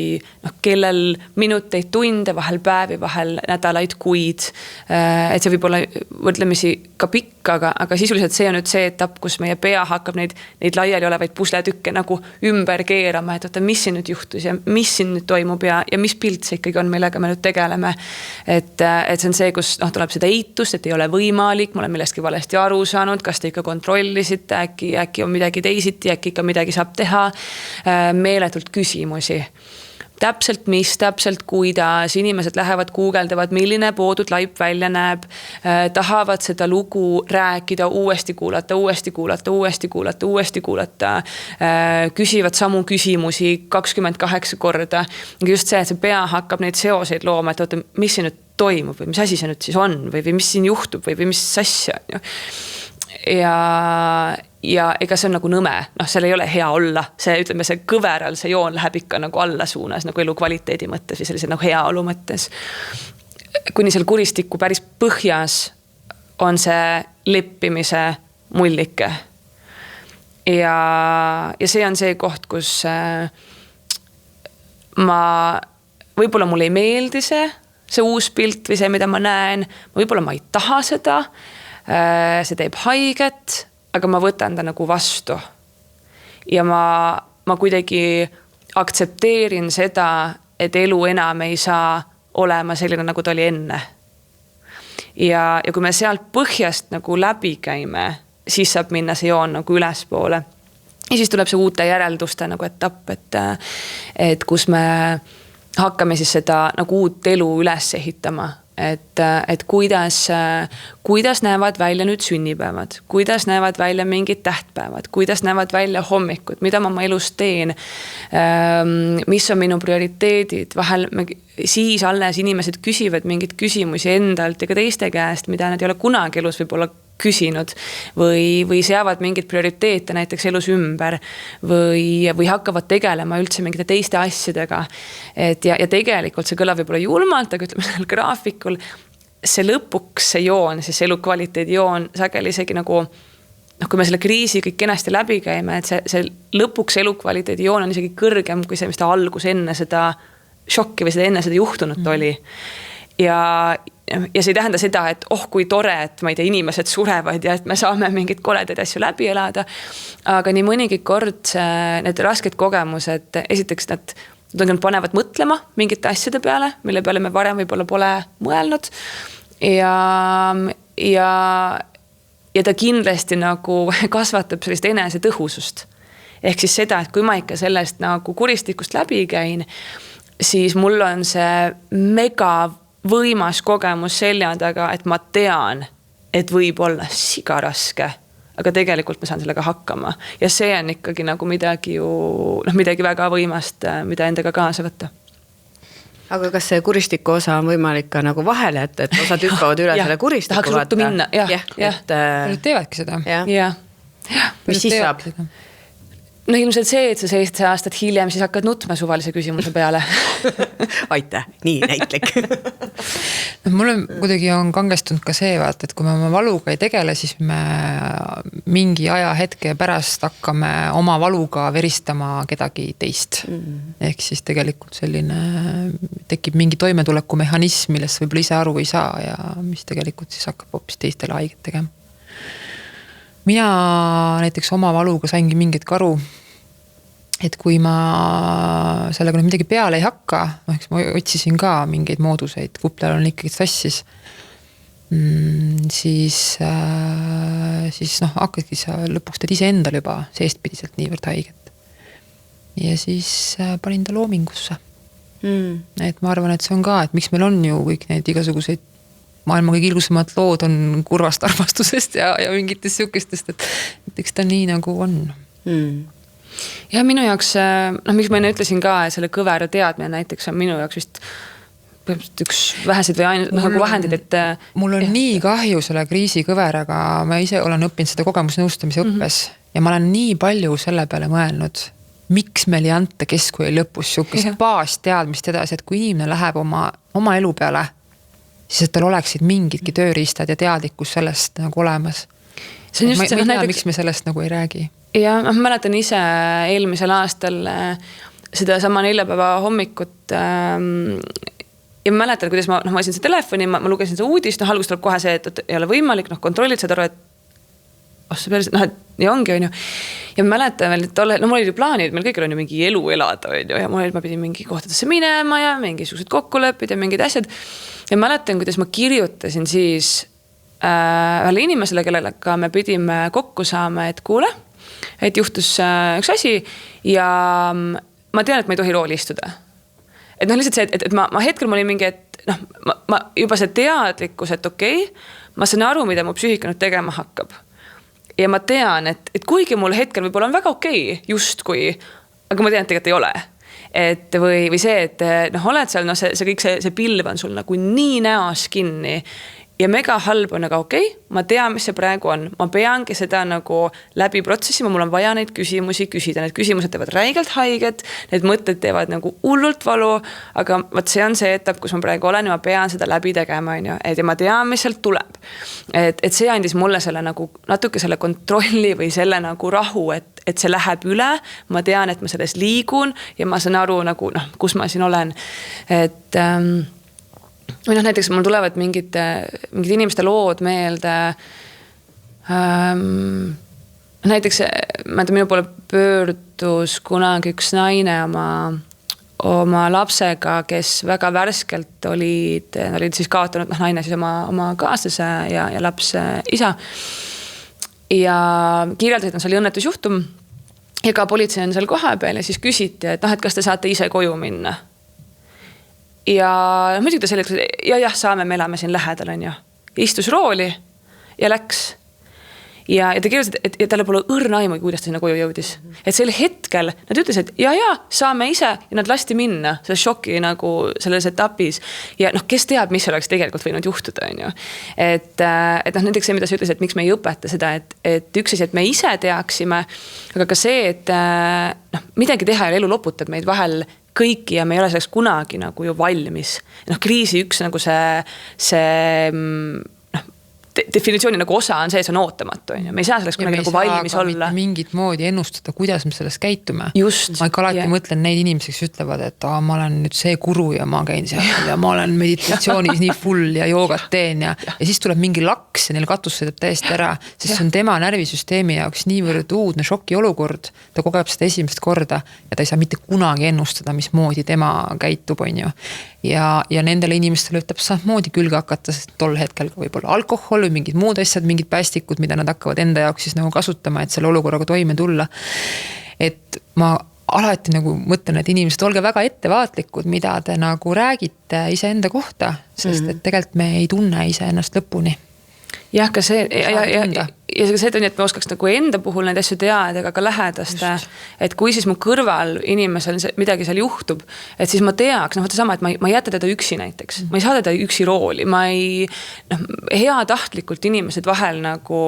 kellel minuteid, tunde, vahel päevi, vahel nädalaid, kuid, et see võib olla võrdlemisi ka pikk, aga sisuliselt see on nüüd see etapp, kus meie pea hakkab neid laiali olevaid pusletükke nagu ümber keerama, et mis siin nüüd juhtus ja mis siin nüüd toimub ja mis pilt see ikkagi on, millega me nüüd tegeleme, et see on see, kus tuleb seda eitust, et ei ole võimalik, ma olen millestki valesti aru saanud, kas te ikka kontrollisite, äkki on midagi teisiti, äkki ikka midagi saab teha, meeletult küsimusi. Täpselt mis, täpselt kuidas, inimesed lähevad guugeldavad, milline poodud laip välja näeb, tahavad seda lugu rääkida, uuesti kuulata, küsivad samu küsimusi 28 korda. Just see, et see pea hakkab neid seoseid looma, et oota, mis siin nüüd toimub või mis asi see nüüd siis on või mis siin juhtub või mis asja on ju. Ja ega see on nagu nõme, seal ei ole hea olla, see kõveral see joon läheb ikka nagu alla suunas nagu elu kvaliteedi mõttes või sellise nagu hea olu mõttes. Kuni seal kuristiku päris põhjas on see leppimise mullike. Ja see on see koht, kus võib-olla mulle ei meeldi see uus pilt või see, mida ma näen, võib-olla ma ei taha seda, see teeb haiget, aga ma võtan ta nagu vastu. Ja ma kuidagi aktsepteerin seda, et elu enam ei saa olema selline, nagu ta oli enne. Ja kui me sealt põhjast nagu läbi käime, siis saab minna see joon nagu ülespoole. Ja siis tuleb see uute järelduste nagu etapp, et kus me hakkame siis seda nagu uut elu üles ehitama. Et kuidas näevad välja nüüd sünnipäevad, kuidas näevad välja mingid tähtpäevad, kuidas näevad välja hommikud, mida ma oma elus teen, mis on minu prioriteedid, vahel siis alles inimesed küsivad mingid küsimusi endalt ja ka teiste käest, mida nad ei ole kunagi elus võib-olla küsinud või seavad mingid prioriteete näiteks elus ümber või hakkavad tegelema üldse mingite teiste asjadega. Ja tegelikult see kõlab võib-olla julmalt, aga ütleme sellel graafikul, see lõpuks see joon, siis elukvaliteedi joon sageli isegi nagu, kui me selle kriisi kõik kenasti läbi käime, et see lõpuks elukvaliteedi joon on isegi kõrgem kui see, mis ta algus enne seda šokki või seda enne seda juhtunut oli. Ja see ei tähenda seda, et kui tore, et ma ei tea, inimesed surevad ja et me saame mingid koledaid asju läbi elada. Aga nii mõnigi kord need rasked kogemused, esiteks nad panevad mõtlema mingite asjade peale, mille peale me varem võib-olla pole mõelnud. Ja ta kindlasti nagu kasvatab sellist enese tõhusust. Ehk siis seda, et kui ma ikka sellest nagu kuristikust läbi käin, siis mul on see mega võimas kogemus selja taga, et ma tean, et võib olla siga raske, aga tegelikult ma saan sellega hakkama. Ja see on ikkagi nagu midagi väga võimast, mida endaga kaasa võtta. Aga kas see kuristiku osa on võimalik ka nagu vahele, et osad hüppavad üle selle kuristiku? Tahaks ruttu minna, Nad teevadki seda. Mis siis saab? No ilmselt see, et sa 7 aastat hiljem siis hakkad nutma suvalise küsimuse peale. Aitäh, nii näitlik. Mulle kuidagi on kangestunud ka see, et kui me oma valuga ei tegele, siis me mingi aja hetke pärast hakkame oma valuga veristama kedagi teist. Ehk siis tegelikult selline tekib mingi toimetuleku mehhanism, millest võib-olla ise aru ei saa ja mis tegelikult siis hakkab hoopis teistele haiget tegema. Mina näiteks oma valuga saingi mingit karu, et kui ma sellega midagi peale ei hakka, ma otsisin ka mingeid mooduseid, kuplal on ikkagi sassis, siis hakkadki sa lõpuks teed ise endal juba seestpidiselt niivõrd haiget. Ja siis panin ta loomingusse. Et ma arvan, et see on ka, et miks meil on ju kõik need igasuguseid maailma kõige ilusamad lood on kurvast armastusest ja mingitest sihukestest, et eks ta nii nagu on. Ja minu jaoks, miks ma enne ütlesin ka, et selle kõvera teadmine näiteks on minu jaoks vist üks väheseid või ainult nagu vahendid, et mul on nii kahju selle kriisi kõveraga, ma ise olen õppinud seda kogemusnõustamise õppes ja ma olen nii palju selle peale mõelnud, miks meil ei anta keskkooli lõpus sihukest baasteadmist edasi, et kui inimene läheb oma elu peale, siis et tal oleksid mingidki tööriistad ja teadlikkus sellest nagu olemas. See on just ma ei tea, miks me sellest nagu ei räägi. Ja ma mäletan ise eelmisel aastal seda sama 4 päeva hommikut ja ma mäletan, kuidas ma võisin see telefoni, ma lugesin see uudist, alguses tuleb kohe see, et ei ole võimalik, kontrollid seda aru, et ja ongi, on ju. Ja ma mäletan veel, et mul oli plaanid, meil kõigil on ju mingi elu elada, on ju, ja ma pidin mingi kohtadesse minema ja mingisugused kokkuleppid ja mingid asjad. Ja mäletan, kuidas ma kirjutasin siis ühele inimesele, kellega me pidime kokku saama, et kuule, et juhtus üks asi ja ma tean, et ma ei tohi rooli istuda. Et lihtsalt see, et ma hetkel ma olin mingi, et ma juba see teadlikkus, et okei, ma saan aru, mida mu psüühika nüüd tegema hakkab. Ja ma tean, et kuigi mul hetkel võib-olla on väga okei, justkui, aga ma tean, et tegelikult ei ole. Et või see, et oled seal, see kõik see pilv on sul nagu nii näos kinni ja mega halb on, aga okei, ma tean, mis see praegu on. Ma peangi seda nagu läbi protsessi, mul on vaja neid küsimusi küsida. Need küsimused teevad räigelt haiget, need mõtted teevad nagu hullult valu, aga see on see etapp, kus ma praegu olen ja ma pean seda läbi tegema, ja ma tean, mis sealt tuleb. Et see andis mulle selle nagu natuke selle kontrolli või selle nagu rahu, et see läheb üle, ma tean, et ma selles liigun ja ma saan aru nagu, kus ma siin olen. Või näiteks mul tulevad mingid inimeste lood meelde, Näiteks minu poole pöördus kunagi üks naine oma lapsega, kes väga värskelt olid siis kaotanud, naine siis oma kaaslase ja laps isa. Ja kirjeldasid, see oli õnnetusjuhtum ja ka politsei on seal koha peal ja siis küsiti, et kas te saate ise koju minna. Ja muidugi ta selleks, jah, saame, me elame siin lähedal, on ju. Istus rooli ja läks. Ja ta kirjeldasid, et talle pole õrna aimugi, kuidas ta sinna koju jõudis. Et sel hetkel nad ütlesid, et ja, saame ise ja nad lasti minna selle šoki nagu selles etapis. Ja kes teab, mis oleks tegelikult võinud juhtuda, on ju. Et näiteks see, mida sa ütlesid, et miks me ei õpeta seda, et üks asi, et me ise teaksime, aga ka see, et midagi teha ja elu loputab meid vahel kõiki ja me ei ole selleks kunagi nagu ju valmis. Kriisi üks nagu see definitsiooni nagu osa on see, et see on ootamatu. Me ei saa selleks kunagi nagu valmis olla. Mingit moodi ennustada, kuidas me sellest käitume. Just. Ma ikka alati mõtlen neid inimesi, kes ütlevad, et ma olen nüüd see guru ja ma käin seal ja ma olen meditatsioonis nii full ja joogat teen ja siis tuleb mingi laks ja neil katus sõidab täiesti ära, sest see on tema närvisüsteemi jaoks niivõrd uudne šoki olukord. Ta kogeb seda esimest korda ja ta ei saa mitte kunagi ennustada, mis moodi tema käitub, on ju. Ja nendele inimestele võib samamoodi külge hakata, sest tol hetkel võib-olla alkohol või mingid muud asjad, mingid päästikud, mida nad hakkavad enda jaoks siis nagu kasutama, et selle olukorraga toime tulla. Et ma alati nagu mõtlen, et inimesed olge väga ettevaatlikud, mida te nagu räägite ise enda kohta, sest et tegelikult me ei tunne ise ennast lõpuni. Jah, ka see, ja see on, et me oskaks nagu enda puhul neid asju teada, aga ka lähedaste, et kui siis mu kõrval inimesel midagi seal juhtub, et siis ma teaks, vaata sama, et ma ei jäta teda üksi näiteks, ma ei saa teda üksi rooli, ma ei, hea tahtlikult inimesed vahel nagu,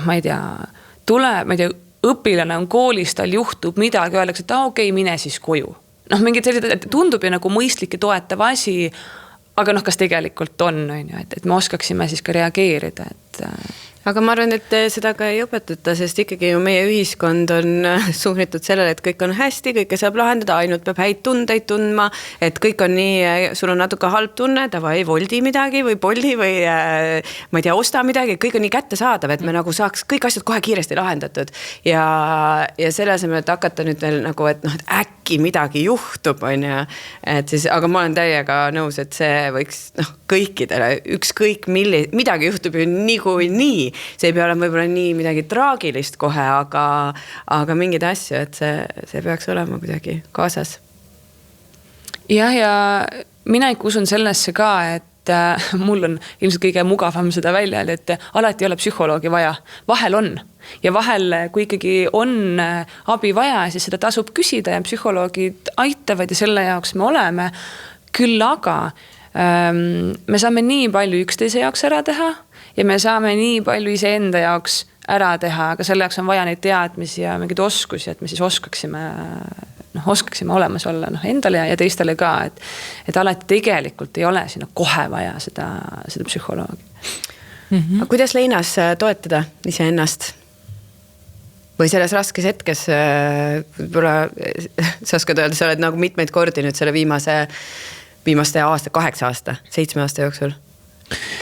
ma ei tea, õpilane on koolis, tal juhtub midagi, öeldakse, et okei, mine siis koju. Mingid sellised, tundub ju nagu mõistlik ja toetav asi, aga kas tegelikult on, et me oskaksime siis ka reageerida, et aga ma arvan, et seda ka ei õpetata, sest ikkagi ju meie ühiskond on suunitud sellele, et kõik on hästi, kõike saab lahendada, ainult peab häid tundeid tundma, et kõik on nii, sul on natuke halb tunne, davai, voldi midagi või poldi või ma ei tea, osta midagi, kõik on nii kättesaadav, et me nagu saaks kõik asjad kohe kiiresti lahendatud ja selle asemel, et hakata nüüd veel nagu, et äkki midagi juhtub, on ju, et siis, aga ma olen täiega nõus, et see võiks kõikidele, ükskõik midagi juhtub ju nii, see ei pea olema võib-olla nii midagi traagilist kohe, aga mingid asju, et see peaks olema kuidagi kaasas. Jah, ja mina ikka usun sellesse ka, et mul on ilmselt kõige mugavam seda välja, et alati ei ole psühholoogi vaja. Vahel on. Ja vahel, kui ikkagi on abi vaja, siis seda tasub küsida ja psühholoogid aitavad ja selle jaoks me oleme. Küll aga me saame nii palju üksteise jaoks ära teha ja me saame nii palju iseenda jaoks ära teha, aga selle jaoks on vaja neid teadmisi ja mingid oskusi, et me siis oskaksime olemas olla endale ja teistele ka, et alati tegelikult ei ole sinna kohe vaja seda psühholoogi. Aga kuidas Leinas toetada iseennast? Või selles raskes hetkes, võib-olla sa oskad öelda, sa oled nagu mitmeid kordi nüüd selle viimaste aasta, 8 aasta, 7 aasta jooksul.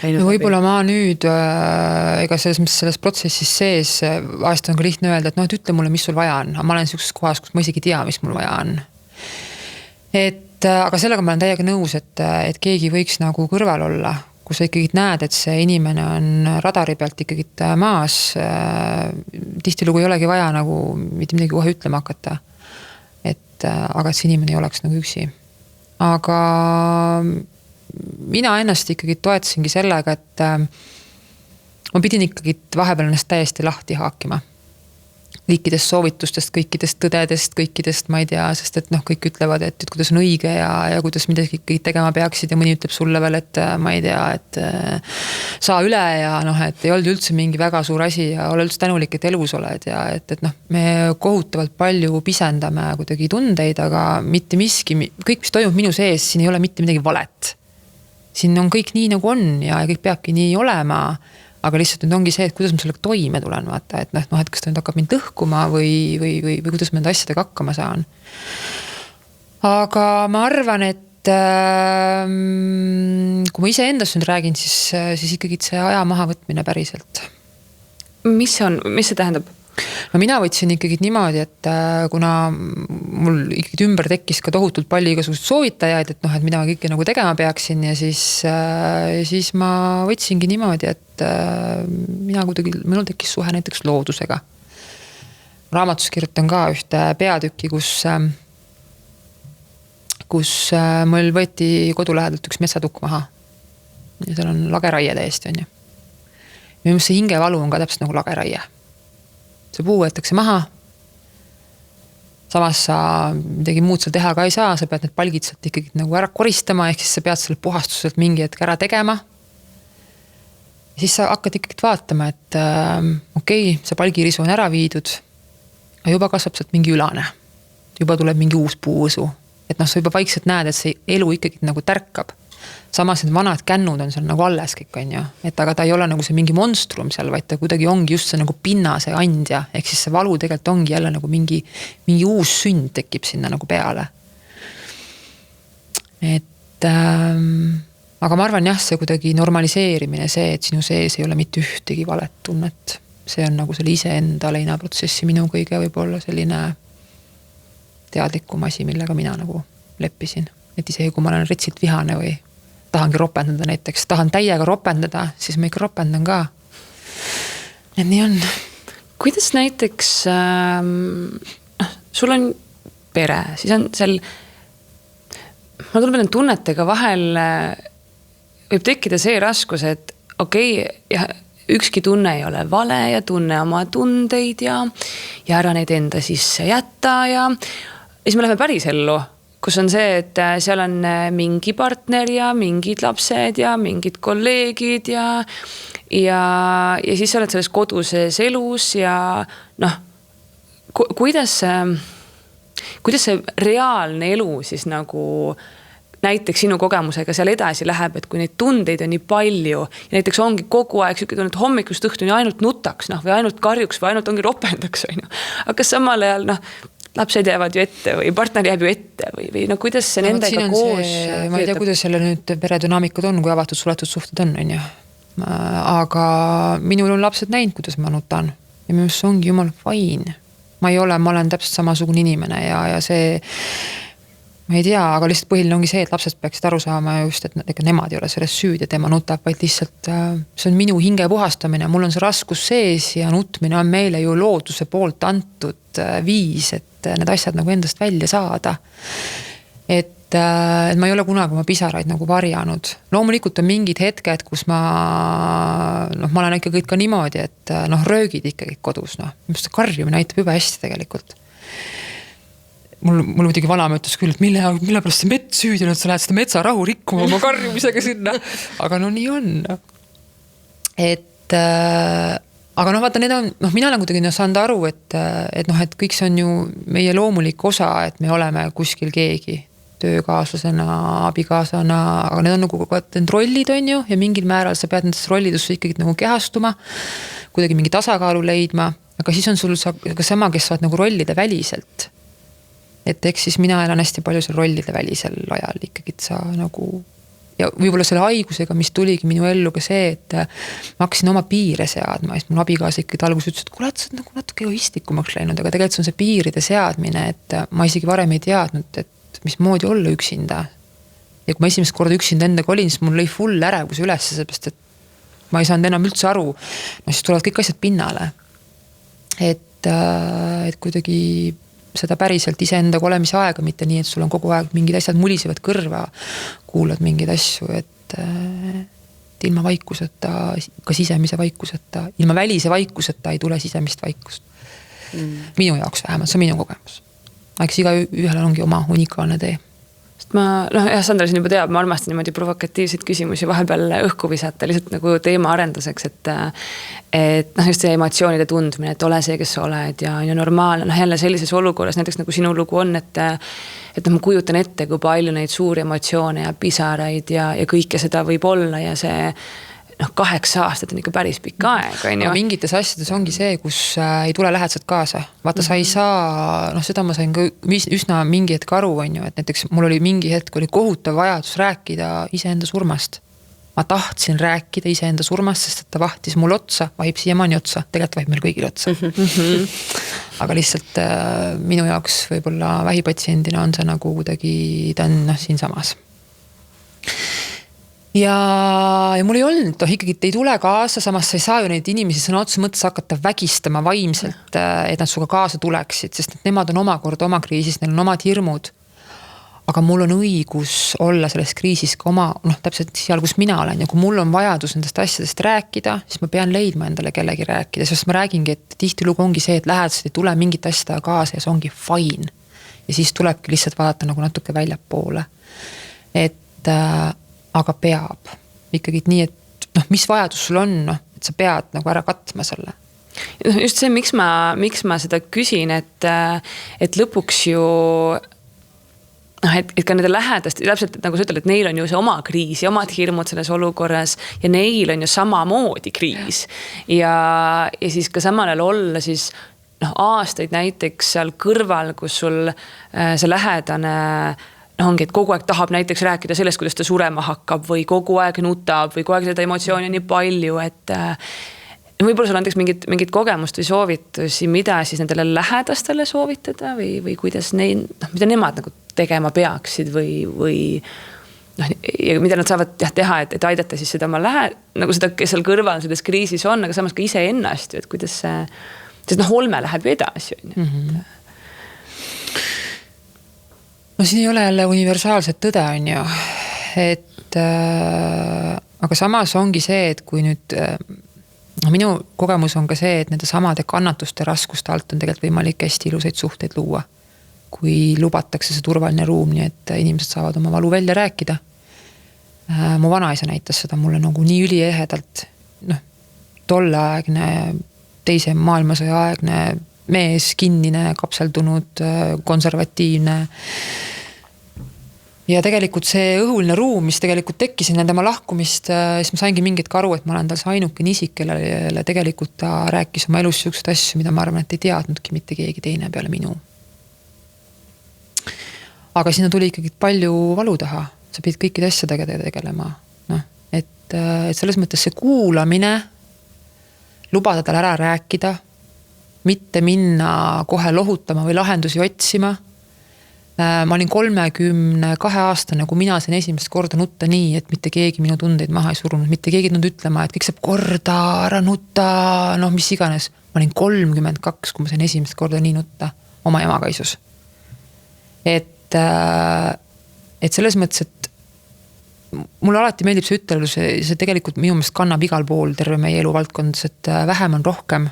Võib-olla ma nüüd, ega selles protsessis sees vahest on ka lihtne öelda, et ütle mulle, mis sul vaja on. Ma olen sellises kohas, kus ma isegi tea, mis mul vaja on. Aga sellega ma olen täiega nõus, et keegi võiks nagu kõrval olla, kus sa ikkagi näed, et see inimene on radari pealt ikkagi maas. Tihtilugu ei olegi vaja nagu mitte midagi kohe ütlema hakata. Aga et see inimene ei oleks nagu üksi. Aga mina ennast ikkagi toetasingi sellega, et ma pidin ikkagi vahepeal ennast täiesti lahti haakima. Kõikidest soovitustest, kõikidest tõdedest, kõikidest, ma ei tea, sest et kõik ütlevad, et kuidas on õige ja kuidas midagi kõik tegema peaksid ja mõni ütleb sulle veel, et ma ei tea, et saa üle ja et ei olnud üldse mingi väga suur asi ja ole üldse tänulik, et elus oled ja et me kohutavalt palju pisendame kuidagi tundeid, aga mitte miski, kõik, mis toimub minu sees, siin ei ole mitte midagi valet. Siin on kõik nii nagu on ja kõik peabki nii olema, aga lihtsalt nüüd ongi see, et kuidas ma sellega toime tulen, vaata, et et kas ta nüüd hakkab mind tõhkuma või kuidas ma nende asjadega hakkama saan. Aga ma arvan, et kui ma ise endast nüüd räägin, siis ikkagi see aja maha võtmine päriselt. mis see tähendab? No mina võtsin ikkagi niimoodi, et kuna mul ikkagi ümber tekkis ka tohutult palju igasugused soovitajaid, et et mida ma kõike nagu tegema peaksin ja siis ma võtsingi niimoodi, et minul tekkis suhe näiteks loodusega. Raamatus kirjutan ka ühte peatükki, kus mul võeti kodu lähedalt üks metsatukk maha. Ja seal on lageraie täiesti, on ju. Ja minu see hingevalu on ka täpselt nagu lageraie. See puu võetakse maha, samas sa midagi muud seal teha ka ei saa, sa pead need palgid sealt ikkagi nagu ära koristama, ehk siis sa pead selle puhastuselt mingi hetk ära tegema. Ja siis sa hakkad ikkagi vaatama, et okei, see palgirisu on ära viidud, aga juba kasvab sealt mingi ülane. Juba tuleb mingi uus puusu. Et sa juba vaikselt näed, et see elu ikkagi nagu tärkab. Samas need vanad kännud on seal nagu alles kõik, on ju. Et aga ta ei ole nagu see mingi monstrum seal, vaid ta kuidagi ongi just see nagu pinnase andja. Ehk siis see valu tegelikult ongi jälle nagu mingi uus sünd tekib sinna nagu peale. Et aga ma arvan jah, see kuidagi normaliseerimine, see, et sinu sees ei ole mitte ühtegi valet tunnet. See on nagu selle iseenda leinaprotsessi minu kõige võib-olla selline teadlikum asi, millega mina nagu leppisin. Et isegi kui ma olen retsilt vihane või tahangi ropendada näiteks, tahan täiega ropendada, siis ma ikka ropendan ka. Et nii on. Kuidas näiteks sul on pere, siis on seal ma tuleb enne tunnetega vahel võib tekkida see raskus, et jah, ükski tunne ei ole vale ja tunne oma tundeid ja ära neid enda sisse jätta ja siis me läheme päris ellu, kus on see, et seal on mingi partner ja mingid lapsed ja mingid kolleegid ja siis sa oled selles koduses elus ja kuidas see reaalne elu siis nagu näiteks sinu kogemusega seal edasi läheb, et kui neid tundeid on nii palju ja näiteks ongi kogu aeg tunne, et hommikust õhtuni ainult nutaks või ainult karjuks või ainult ongi ropendaks. Aga kas samal ajal lapsed jäävad ju ette või partner jääb ju ette või kuidas see nendega koos ma ei tea, kuidas selle nüüd peredünaamikud on, kui avatud suletud suhted on ju. Aga minul on lapsed näinud, kuidas ma nutan ja minu see ongi jumal fine. Ma olen täpselt samasugune inimene ja see ma ei tea, aga lihtsalt põhiline ongi see, et lapsed peaksid aru saama just, et ega nemad ei ole selles süüd ja tema nutab, vaid lihtsalt see on minu hinge puhastamine, mul on see raskus sees ja nutmine on meile ju looduse poolt antud viis, et need asjad nagu endast välja saada. Et ma ei ole kunagi oma pisaraid nagu varjanud. Loomulikult on mingid hetked, kus ma olen ikka kõik ka niimoodi, et röögid ikkagi kodus. Mis karjumine näitab juba hästi tegelikult. Mul muidugi vanaema ütles küll, et mille pärast see mets süüdin, et sa lähed seda metsarahu rikkuma oma karjumisega sinna. Aga nii on. Et aga vaata, need on, mina olen kuidagi saanud aru, et kõik see on ju meie loomulik osa, et me oleme kuskil keegi töökaaslasena, abikaasana, aga need on nagu need rollid on ju ja mingil määral sa pead nendes rollidusse ikkagi nagu kehastuma, kuidagi mingi tasakaalu leidma, aga siis on sul ka sama, kes saad nagu rollide väliselt. Et eks siis mina elan hästi palju seal rollide välisel ajal ikkagi, et sa nagu ja võib-olla selle haigusega, mis tuligi minu ellu ka see, et ma hakkasin oma piire seadma ja siis mul abikaasa ikkagi alguses ütles, et kuule, et sa nagu natuke egoistikumaks läinud, aga tegelikult see on see piiride seadmine, et ma isegi varem ei teadnud, et mismoodi olla üksinda. Ja kui ma esimest korda üksinda endaga olin, siis mul lõi full ärevus üles, seepärast, et ma ei saanud enam üldse aru, siis tulevad kõik asjad pinnale. Et kuidagi seda päriselt iseendaga olemise aega, mitte nii, et sul on kogu aeg mingid asjad mulisevad kõrva, kuulad mingeid asju, et ilma vaikuseta, ka sisemise vaikuseta, ilma välise vaikuseta ei tule sisemist vaikust. Minu jaoks vähemalt, see on minu kogemus. Eks iga ühel ongi oma unikaalne tee. Sandra siin juba teab, ma armastan niimoodi provokatiivseid küsimusi vahepeal õhku visata, lihtsalt nagu teema arenduseks, et just see emotsioonide tundmine, et ole see, kes sa oled ja normaalne, jälle sellises olukorras, näiteks nagu sinu lugu on, et ma kujutan ette, kui palju neid suuri emotsioone ja pisaraid ja kõike seda võib olla ja see 8 aastat on ikka päris pikk aeg. Mingites asjades ongi see, kus ei tule lähedselt kaasa. Vaata, sa ei saa, seda ma sain ka üsna mingi hetk aru, on ju, et näiteks mul oli mingi hetk oli kohutav vajadus rääkida iseenda surmast. ma tahtsin rääkida iseenda surmast, sest et ta vahtis mul otsa, vahib siiamaani otsa, tegelikult vahib meil kõigil otsa. Aga lihtsalt minu jaoks võib-olla vähipatsiendina on see nagu kuidagi, ta on siin samas. Ja mul ei olnud, ikkagi ei tule kaasa, samas sa ei saa ju neid inimesi sõna otsa mõttes hakata vägistama vaimselt, et nad suga kaasa tuleksid, sest nemad on omakorda oma kriisis, neil on omad hirmud. Aga mul on õigus olla selles kriisis ka oma, täpselt seal, kus mina olen. Ja kui mul on vajadus nendest asjadest rääkida, siis ma pean leidma endale kellegi rääkida. Sest ma räägingi, et tihtilugu ongi see, et lähedased ei tule mingit asjada kaasa ja see ongi fine. Ja siis tulebki lihtsalt vaadata nagu natuke väljapoole. Et aga peab ikkagi nii, et mis vajadus sul on, et sa pead nagu ära katma selle. Just see, miks ma seda küsin, et lõpuks ju et ka nende lähedast, täpselt nagu sa ütled, et neil on ju see oma kriis ja omad hirmud selles olukorras ja neil on ju samamoodi kriis ja siis ka samal ajal olla siis aastaid näiteks seal kõrval, kus sul see lähedane ongi, et kogu aeg tahab näiteks rääkida sellest, kuidas ta surema hakkab või kogu aeg nutab või kogu aeg seda emotsiooni nii palju, et võib-olla sul on mingit kogemust või soovitusi, mida siis nendele lähedastele soovitada või kuidas mida nemad nagu tegema peaksid või ja mida nad saavad teha, et aidata siis seda oma nagu seda, kes seal kõrval selles kriisis on, aga samas ka ise ennast ju, et kuidas see, sest holme läheb ju edasi. No siin ei ole jälle universaalset tõde on ju, et aga samas ongi see, et kui nüüd minu kogemus on ka see, et nende samade kannatuste raskuste alt on tegelikult võimalik hästi ilusaid suhteid luua. Kui lubatakse see turvaline ruum, nii et inimesed saavad oma valu välja rääkida. Mu vanaisa näitas seda mulle nagu nii üliehedalt, tolleaegne, teise maailmasõja aegne mees, kinnine, kapseldunud, konservatiivne. Ja tegelikult see õhuline ruum, mis tegelikult tekkis enne tema lahkumist, siis ma saingi mingit aru, et ma olen tal see ainuke nisik, kellele tegelikult ta rääkis oma elus sellised asju, mida ma arvan, et ei teadnudki mitte keegi teine peale minu. Aga sinna tuli ikkagi palju valu taha. Sa pidid kõikide asjadega tegelema. Et selles mõttes see kuulamine, lubada tal ära rääkida, mitte minna kohe lohutama või lahendusi otsima. Ma olin 32 aastane, kui mina sain esimest korda nutta nii, et mitte keegi minu tundeid maha ei surunud, mitte keegi nüüd ütlema, et kõik saab korda, ära nutta, mis iganes. Ma olin 32, kui ma sain esimest korda nii nutta oma emakaisus. Et selles mõttes, et mulle alati meeldib see ütelus, see tegelikult minu meelest kannab igal pool terve meie elu valdkondades, et vähem on rohkem.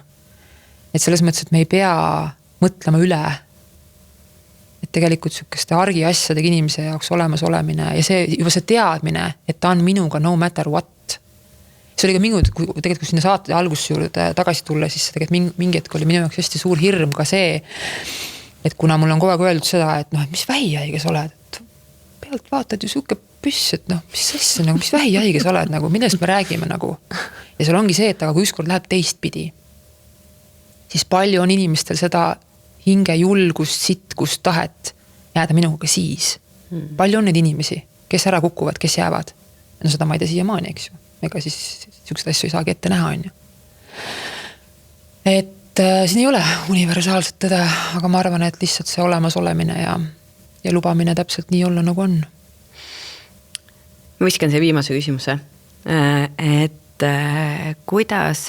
Et selles mõttes, et me ei pea mõtlema üle, et tegelikult sükeste argi asjadega inimese jaoks olemas olemine ja juba see teadmine, et ta on minuga no matter what. See oli ka tegelikult kui sinna saate alguses juurde tagasi tulla, siis tegelikult mingi hetk oli minu jaoks hästi suur hirm ka see, et kuna mul on kogu aeg öeldud seda, et mis vähihaiges oled, et pealt vaatad ju siuke püss, et mis asja, mis vähihaiges oled, millest me räägime . Ja seal ongi see, et aga kui ükskord läheb teistpidi, siis palju on inimestel seda hinge julgust, sitkust, tahet jääda minuga siis. Palju on neid inimesi, kes ära kukuvad, kes jäävad. Seda ma ei tea siiamaani, eks ju. Ega siis siuksed asju ei saagi ette näha, on ju. Et siin ei ole universaalset tõde, aga ma arvan, et lihtsalt see olemas olemine ja lubamine täpselt nii olla, nagu on. Ma viskan see viimase küsimuse, et kuidas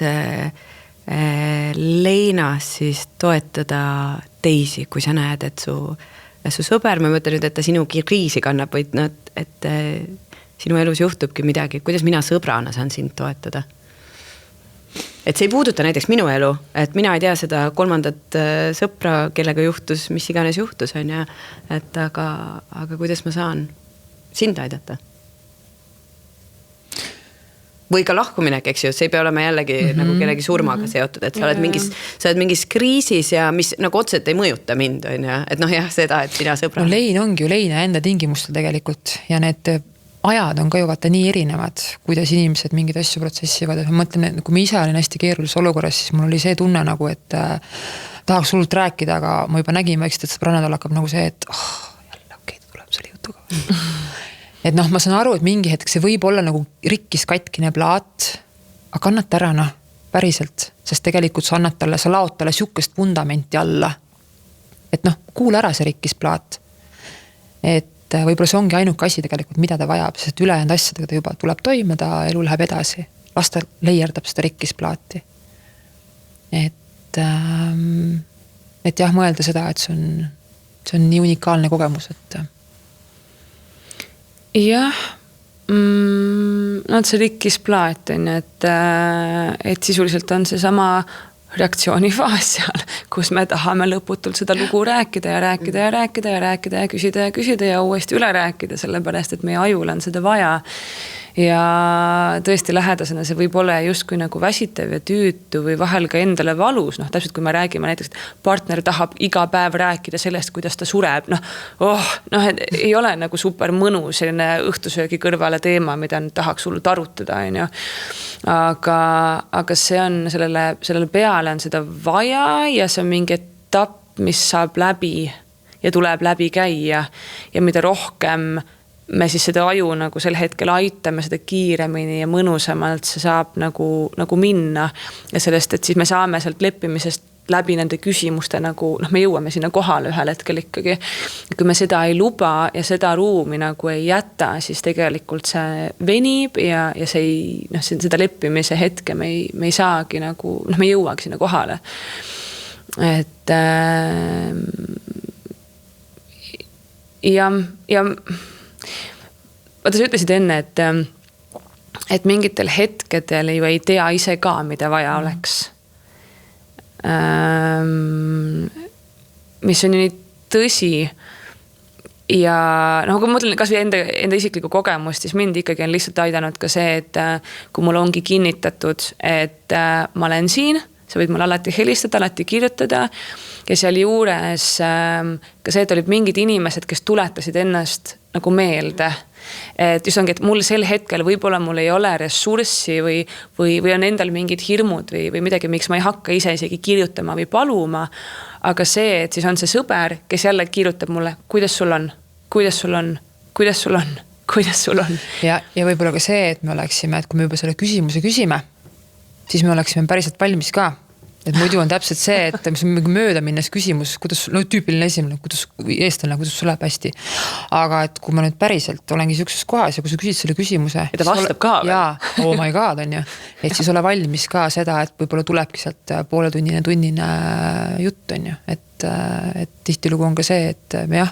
Leinas siis toetada teisi, kui sa näed, et su sõber, ma mõtlen nüüd, et ta sinu kriisi kannab, vaid et sinu elus juhtubki midagi, kuidas mina sõbrana saan sind toetada? Et see ei puuduta näiteks minu elu, et mina ei tea seda kolmandat sõpra, kellega juhtus, mis iganes juhtus, on ja, et aga kuidas ma saan sind aidata? Või ka lahkuminek, eks ju, see ei pea olema jällegi nagu kellegi surmaga seotud, et sa oled mingis kriisis ja mis nagu otseselt ei mõjuta mind, on ja, et seda, et sina sõbra. Lein ongi ju Leina enda tingimustel tegelikult ja need ajad on ka ju vaata nii erinevad, kuidas inimesed mingid asju protsessivad. Ma mõtlen, kui ma ise olin hästi keerulises olukorras, siis mul oli see tunne nagu, et tahaks hullult rääkida, aga ma juba nägin vaikselt, et sõbrannadel hakkab nagu see, et jälle okei, tuleb selle jutuga. et noh, ma saan aru, et mingi hetk see võib olla nagu rikkis katkine plaat, aga kannata ära noh, päriselt, sest tegelikult sa annad talle, sa laod talle siukest vundamenti alla. Et noh, kuula ära see rikkis plaat. Et võib-olla see ongi ainuke asi tegelikult, mida ta vajab, sest ülejäänud asjadega ta juba tuleb toime, ta elu läheb edasi. Las ta leierdab seda rikkis plaati. Et jah, mõelda seda, et see on nii unikaalne kogemus, et jah, see rikkis plaat on, et sisuliselt on see sama reaktsioonifaas seal, kus me tahame lõputult seda lugu rääkida ja rääkida ja rääkida ja rääkida ja küsida ja uuesti üle rääkida, sellepärast, et meie ajul on seda vaja. Ja tõesti lähedasena see võib olla justkui nagu väsitav ja tüütu või vahel ka endale valus, täpselt kui me räägime näiteks, et partner tahab iga päev rääkida sellest, kuidas ta sureb, et ei ole nagu super mõnu selline õhtusöögi kõrvale teema, mida tahaks hullult arutada, aga see on sellele peale on seda vaja ja see on mingi etapp, mis saab läbi ja tuleb läbi käia ja mida rohkem me siis seda aju nagu sel hetkel aitame seda kiiremini ja mõnusamalt see saab nagu minna ja sellest, et siis me saame sealt leppimisest läbi nende küsimuste nagu, me jõuame sinna kohale ühel hetkel ikkagi. Kui me seda ei luba ja seda ruumi nagu ei jäta, siis tegelikult see venib ja see ei, seda leppimise hetke me ei saagi nagu, me ei jõuagi sinna kohale. Et ja vaata, sa ütlesid enne, et mingitel hetkedel ju ei tea ise ka, mida vaja oleks. Mis on nii tõsi ja kui ma mõtlen kas või enda isiklikku kogemust, siis mind ikkagi on lihtsalt aidanud ka see, et kui mul ongi kinnitatud, et ma olen siin, sa võid mul alati helistada, alati kirjutada ja seal juures ka see, et olid mingid inimesed, kes tuletasid ennast nagu meelde. Et just ongi, et mul sel hetkel võib-olla mul ei ole ressurssi või on endal mingid hirmud või midagi, miks ma ei hakka ise isegi kirjutama või paluma, aga see, et siis on see sõber, kes jälle kirjutab mulle, kuidas sul on. Ja võib-olla ka see, et me oleksime, et kui me juba selle küsimuse küsime, siis me oleksime päriselt valmis ka. Et muidu on täpselt see, et mis on mööda minnes küsimus, kuidas, tüüpiline esimene, eestlane, kuidas sul läheb hästi. Aga et kui ma nüüd päriselt olengi siukses kohas ja kui sa küsid selle küsimuse. Ja ta vastab ka veel. Jaa, oh my god on ju. Et siis ole valmis ka seda, et võib-olla tulebki sealt pooletunnine jutt on ju. Et tihtilugu on ka see, et jah,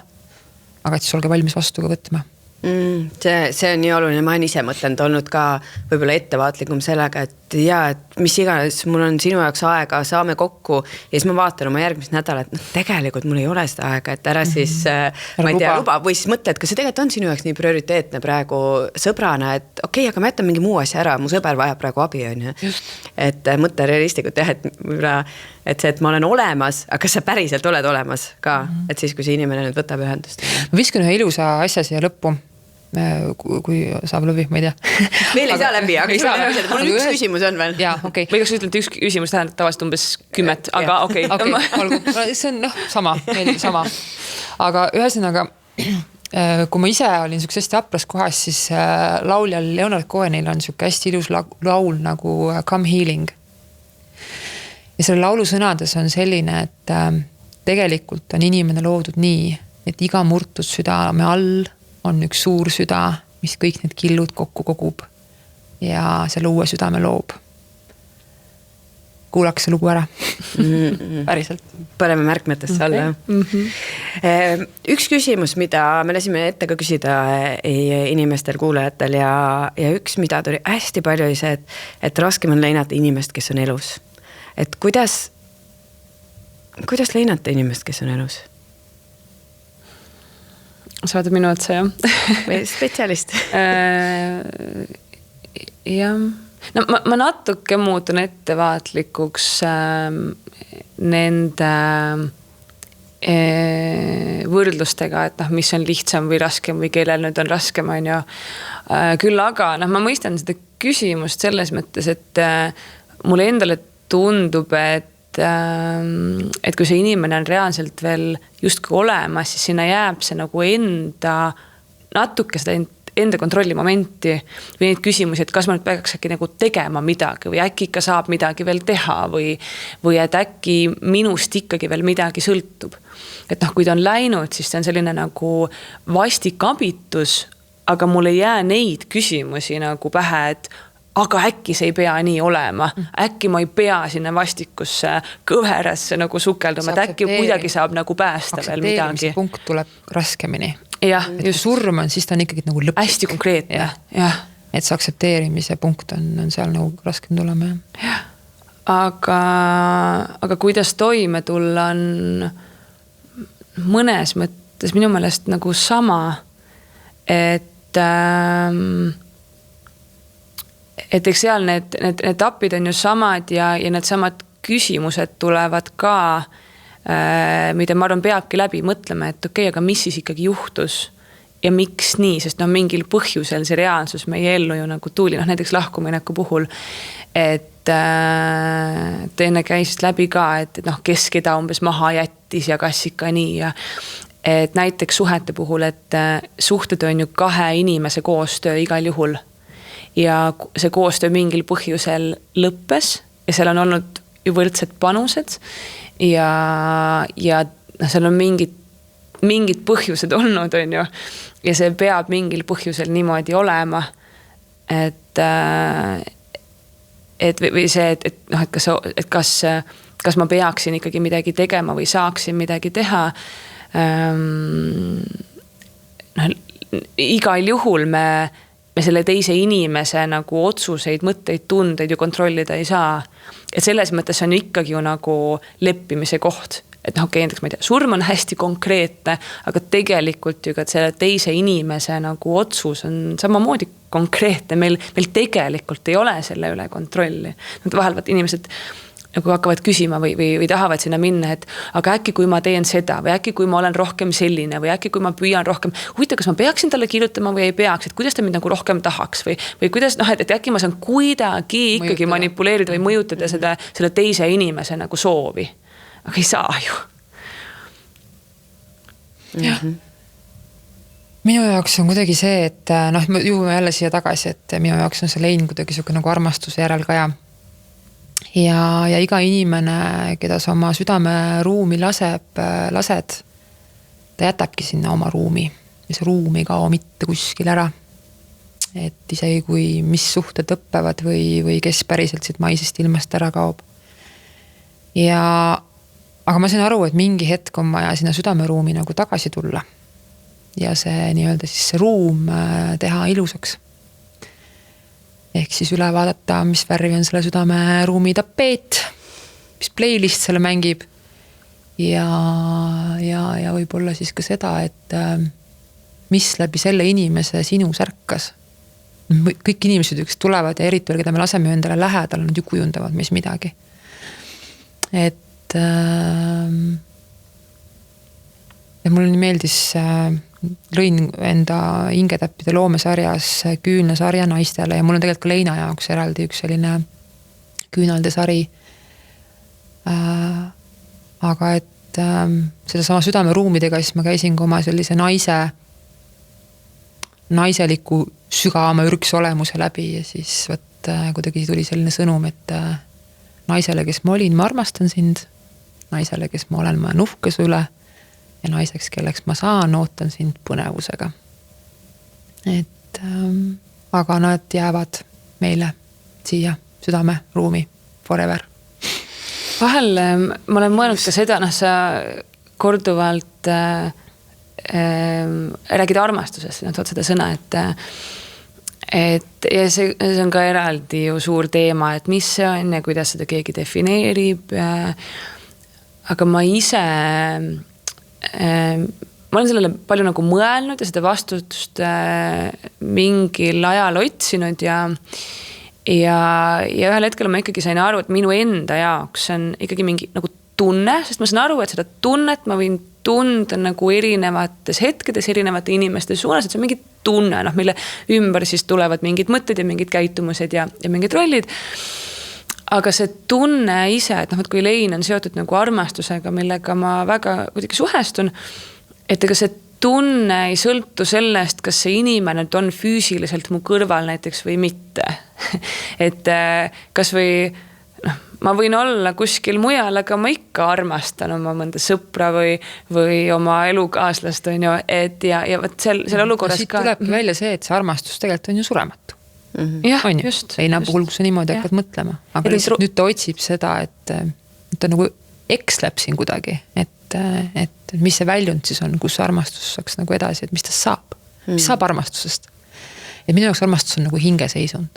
aga et siis olge valmis vastu ka võtma. See on nii oluline, ma olen ise mõtlenud olnud ka võib-olla ettevaatlikum sellega, et mis iganes, mul on sinu jaoks aega, saame kokku ja siis ma vaatan oma järgmist nädalat, tegelikult mul ei ole seda aega, et ära siis, ma ei tea, luba või siis mõtle, et kas see tegelikult on sinu jaoks nii prioriteetne praegu sõbrana, et okei, aga ma jätan mingi muu asja ära, mu sõber vajab praegu abi, on ju. Et mõtle realistlikult jah, et see, et ma olen olemas, aga kas sa päriselt oled olemas ka, et siis, kui see inimene nüüd võtab ühendust. Ma viskan ühe ilusa asja siia lõppu. Kui saab läbi, ma ei tea. Veel ei saa läbi, aga mul on üks küsimus on veel. Jaa, okei. Või kas ütled, üks küsimus tähendab tavaliselt umbes 10, aga okei. See on sama. Aga ühesõnaga, kui ma ise olin siukse hästi apras kohas, siis lauljal Leonard Cohenil on siuke hästi ilus laul nagu Come Healing. Ja selle laulu sõnades on selline, et tegelikult on inimene loodud nii, et iga murtud südame all on üks suur süda, mis kõik need killud kokku kogub ja selle uue südame loob. Kuulaks see lugu ära. Päriselt. Paneme märkmetesse alla. Üks küsimus, mida me lasime ette ka küsida inimestel, kuulajatel ja üks, mida tuli hästi palju oli see, et raskem on leinata inimest, kes on elus. Et kuidas leinata inimest, kes on elus? Sa vaatad minu otsa, jah? Või spetsialist. Jah. No, ma natuke muutun ettevaatlikuks nende võrdlustega, et mis on lihtsam või raskem või kellel nüüd on raskem, on ju. Küll aga, ma mõistan seda küsimust selles mõttes, et mulle endale tundub, et kui see inimene on reaalselt veel justkui olemas, siis sinna jääb see nagu enda natuke seda enda kontrolli momenti või neid küsimusi, et kas ma nüüd peaks äkki nagu tegema midagi või äkki ikka saab midagi veel teha või et äkki minust ikkagi veel midagi sõltub. Et noh, kui ta on läinud, siis see on selline nagu vastik abitus, aga mul ei jää neid küsimusi nagu pähe, et aga äkki see ei pea nii olema, äkki ma ei pea sinna vastikusse kõverasse nagu sukelduma, et äkki kuidagi saab nagu päästa veel midagi. Punkt tuleb raskemini. Jah, et just. Surm on, siis ta on ikkagi nagu lõpp. Hästi konkreetne, jah. Et see aktsepteerimise punkt on seal nagu raskem tulema, jah. Aga kuidas toime tulla on mõnes mõttes minu meelest nagu sama, et eks seal need etapid on ju samad ja need samad küsimused tulevad ka, mida ma arvan peabki läbi mõtlema, et okei, aga mis siis ikkagi juhtus ja miks nii, sest no mingil põhjusel see reaalsus meie ellu ju nagu tuli, noh näiteks lahkumineku puhul, et enne käisid läbi ka, et noh, kes keda umbes maha jättis ja kas ikka nii ja et näiteks suhete puhul, et suhted on ju 2 inimese koostöö igal juhul ja see koostöö mingil põhjusel lõppes ja seal on olnud ju võrdsed panused ja noh, seal on mingid põhjused olnud, on ju, ja see peab mingil põhjusel niimoodi olema, et või see, et noh, et kas ma peaksin ikkagi midagi tegema või saaksin midagi teha. Igal juhul me selle teise inimese nagu otsuseid, mõtteid, tundeid ju kontrollida ei saa. Et selles mõttes on ikkagi ju nagu leppimise koht. Et noh, okei, ma ei tea, surm on hästi konkreetne, aga tegelikult ju ka selle teise inimese nagu otsus on samamoodi konkreetne. Meil tegelikult ei ole selle üle kontrolli. Vahel inimesed nagu hakkavad küsima või tahavad sinna minna, et aga äkki kui ma teen seda või äkki kui ma olen rohkem selline või äkki kui ma püüan rohkem, huvitav, kas ma peaksin talle kirjutama või ei peaks, et kuidas ta mind nagu rohkem tahaks või kuidas, noh, et äkki ma saan kuidagi ikkagi manipuleerida või mõjutada selle teise inimese nagu soovi. Aga ei saa ju. Jah. Minu jaoks on kuidagi see, et noh, juhume jälle siia tagasi, et minu jaoks on see lein kuidagi siuke nagu armastuse järelkaja. Ja iga inimene, keda sa oma südameruumi lased, ta jätabki sinna oma ruumi ja see ruum ei kao mitte kuskil ära. Et isegi kui mis suhted õppevad või kes päriselt siit maisest ilmast ära kaob. Aga ma sain aru, et mingi hetk on vaja sinna südameruumi nagu tagasi tulla ja see nii-öelda siis see ruum teha ilusaks. Ehk siis üle vaadata, mis värvi on selle südameruumi tapeet, mis playlist selle mängib ja võib-olla siis ka seda, et mis läbi selle inimese sinu särkas. Kõik inimesed üks tulevad ja eriti, keda me laseme endale lähedal, nad ju kujundavad meis midagi. Et mulle nii meeldis, lõin enda hingetäppide loomesarjas küünlasarja naistele ja mul on tegelikult ka Leina jaoks eraldi üks selline küünalde sari. Aga et seda sama südameruumidega siis ma käisin ka oma sellise naiseliku sügavama ürksolemuse läbi ja siis kuidagi tuli selline sõnum, et naisele, kes ma olin, ma armastan sind, naisele, kes ma olen, ma olen uhke su üle ja naiseks, kelleks ma saan, ootan sind põnevusega. Et aga nad jäävad meile siia südameruumi forever. Vahel ma olen mõelnud ka seda, sa korduvalt räägid armastusest, tood seda sõna, et ja see on ka eraldi ju suur teema, et mis see on ja kuidas seda keegi defineerib. Aga ma ise ma olen sellele palju nagu mõelnud ja seda vastutust mingil ajal otsinud ja ühel hetkel ma ikkagi sain aru, et minu enda jaoks on ikkagi mingi nagu tunne, sest ma saan aru, et seda tunnet ma võin tunda nagu erinevates hetkedes, erinevate inimeste suunas, et see on mingi tunne, mille ümber siis tulevad mingid mõtted ja mingid käitumused ja mingid rollid. Aga see tunne ise, et kui Lein on seotud nagu armastusega, millega ma väga kuidagi suhestun, et ega see tunne ei sõltu sellest, kas see inimene on füüsiliselt mu kõrval näiteks või mitte. Et kas või ma võin olla kuskil mujal, aga ma ikka armastan oma mõnda sõpra või oma elukaaslast, on ju, et ja võt selle olukorras siit tulebki välja see, et see armastus tegelikult on ju surematu. Jah, on ju, just. Leina puhul, kui sa niimoodi hakkad mõtlema. Aga nüüd ta otsib seda, et ta nagu eksleb siin kuidagi, et mis see väljund siis on, kus armastus saaks nagu edasi, et mis ta saab. Mis saab armastusest? Et minu jaoks armastus on nagu hingeseisund.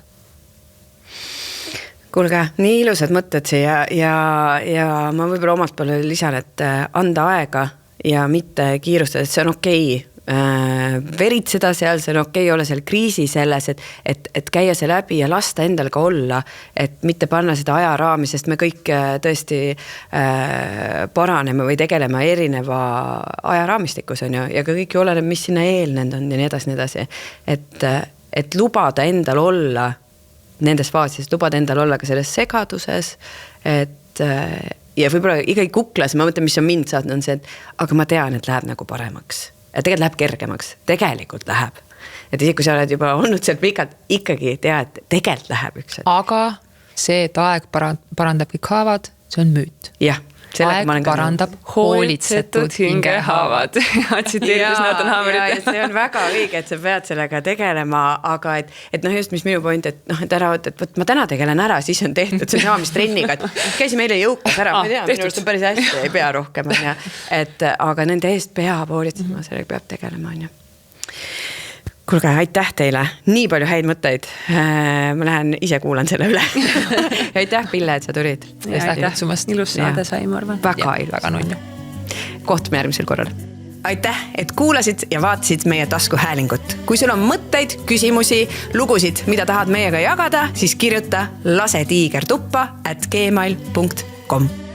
Kuulge, nii ilusad mõtted siia ja ma võib-olla omalt poole lisan, et anda aega ja mitte kiirustada, et see on okei. Veritseda seal, see on okei olla seal kriisi selles, et käia see läbi ja lasta endal ka olla, et mitte panna seda ajaraami, sest me kõik tõesti paraneme või tegeleme erineva ajaraamistikus on ju, ja ka kõik ju oleneb, mis sinna eelnenud on ja nii edasi. Et lubada endal olla nendes faasis, lubada endal olla ka selles segaduses, et ja võib-olla ikkagi kuklas, ma mõtlen, mis on mind saadnud, on see, et aga ma tean, et läheb nagu paremaks. Ja tegelikult läheb kergemaks, tegelikult läheb. Et isegi kui sa oled juba olnud seal pikalt, ikkagi tea, et tegelikult läheb üks. Aga see, et aeg parandab kõik haavad, see on müüt. Jah. Aeg parandab hoolitsetud hingehaavad. Nathan Hammerit. See on väga õige, et sa pead sellega tegelema, aga et just mis minu point, et ära, et ma täna tegelen ära, siis on tehtud, see on sama mis trenniga, et käisime eile jõukas ära, ma ei tea, minu arust on päris hästi, ei pea rohkem, aga nende eest peab hoolitsema, sellega peab tegelema, on ju. Kuulge, aitäh teile, nii palju häid mõtteid. Ma lähen ise kuulan selle üle. Ja aitäh, Pille, et sa tulid. Aitäh sumast. Ilus saade sai, ma arvan. Väga ilus. Väga nunnu. Kohtume järgmisel korral. Aitäh, et kuulasid ja vaatasid meie tasku häälingut. Kui sul on mõtteid, küsimusi, lugusid, mida tahad meiega jagada, siis kirjuta lasetiigertuppa@gmail.com.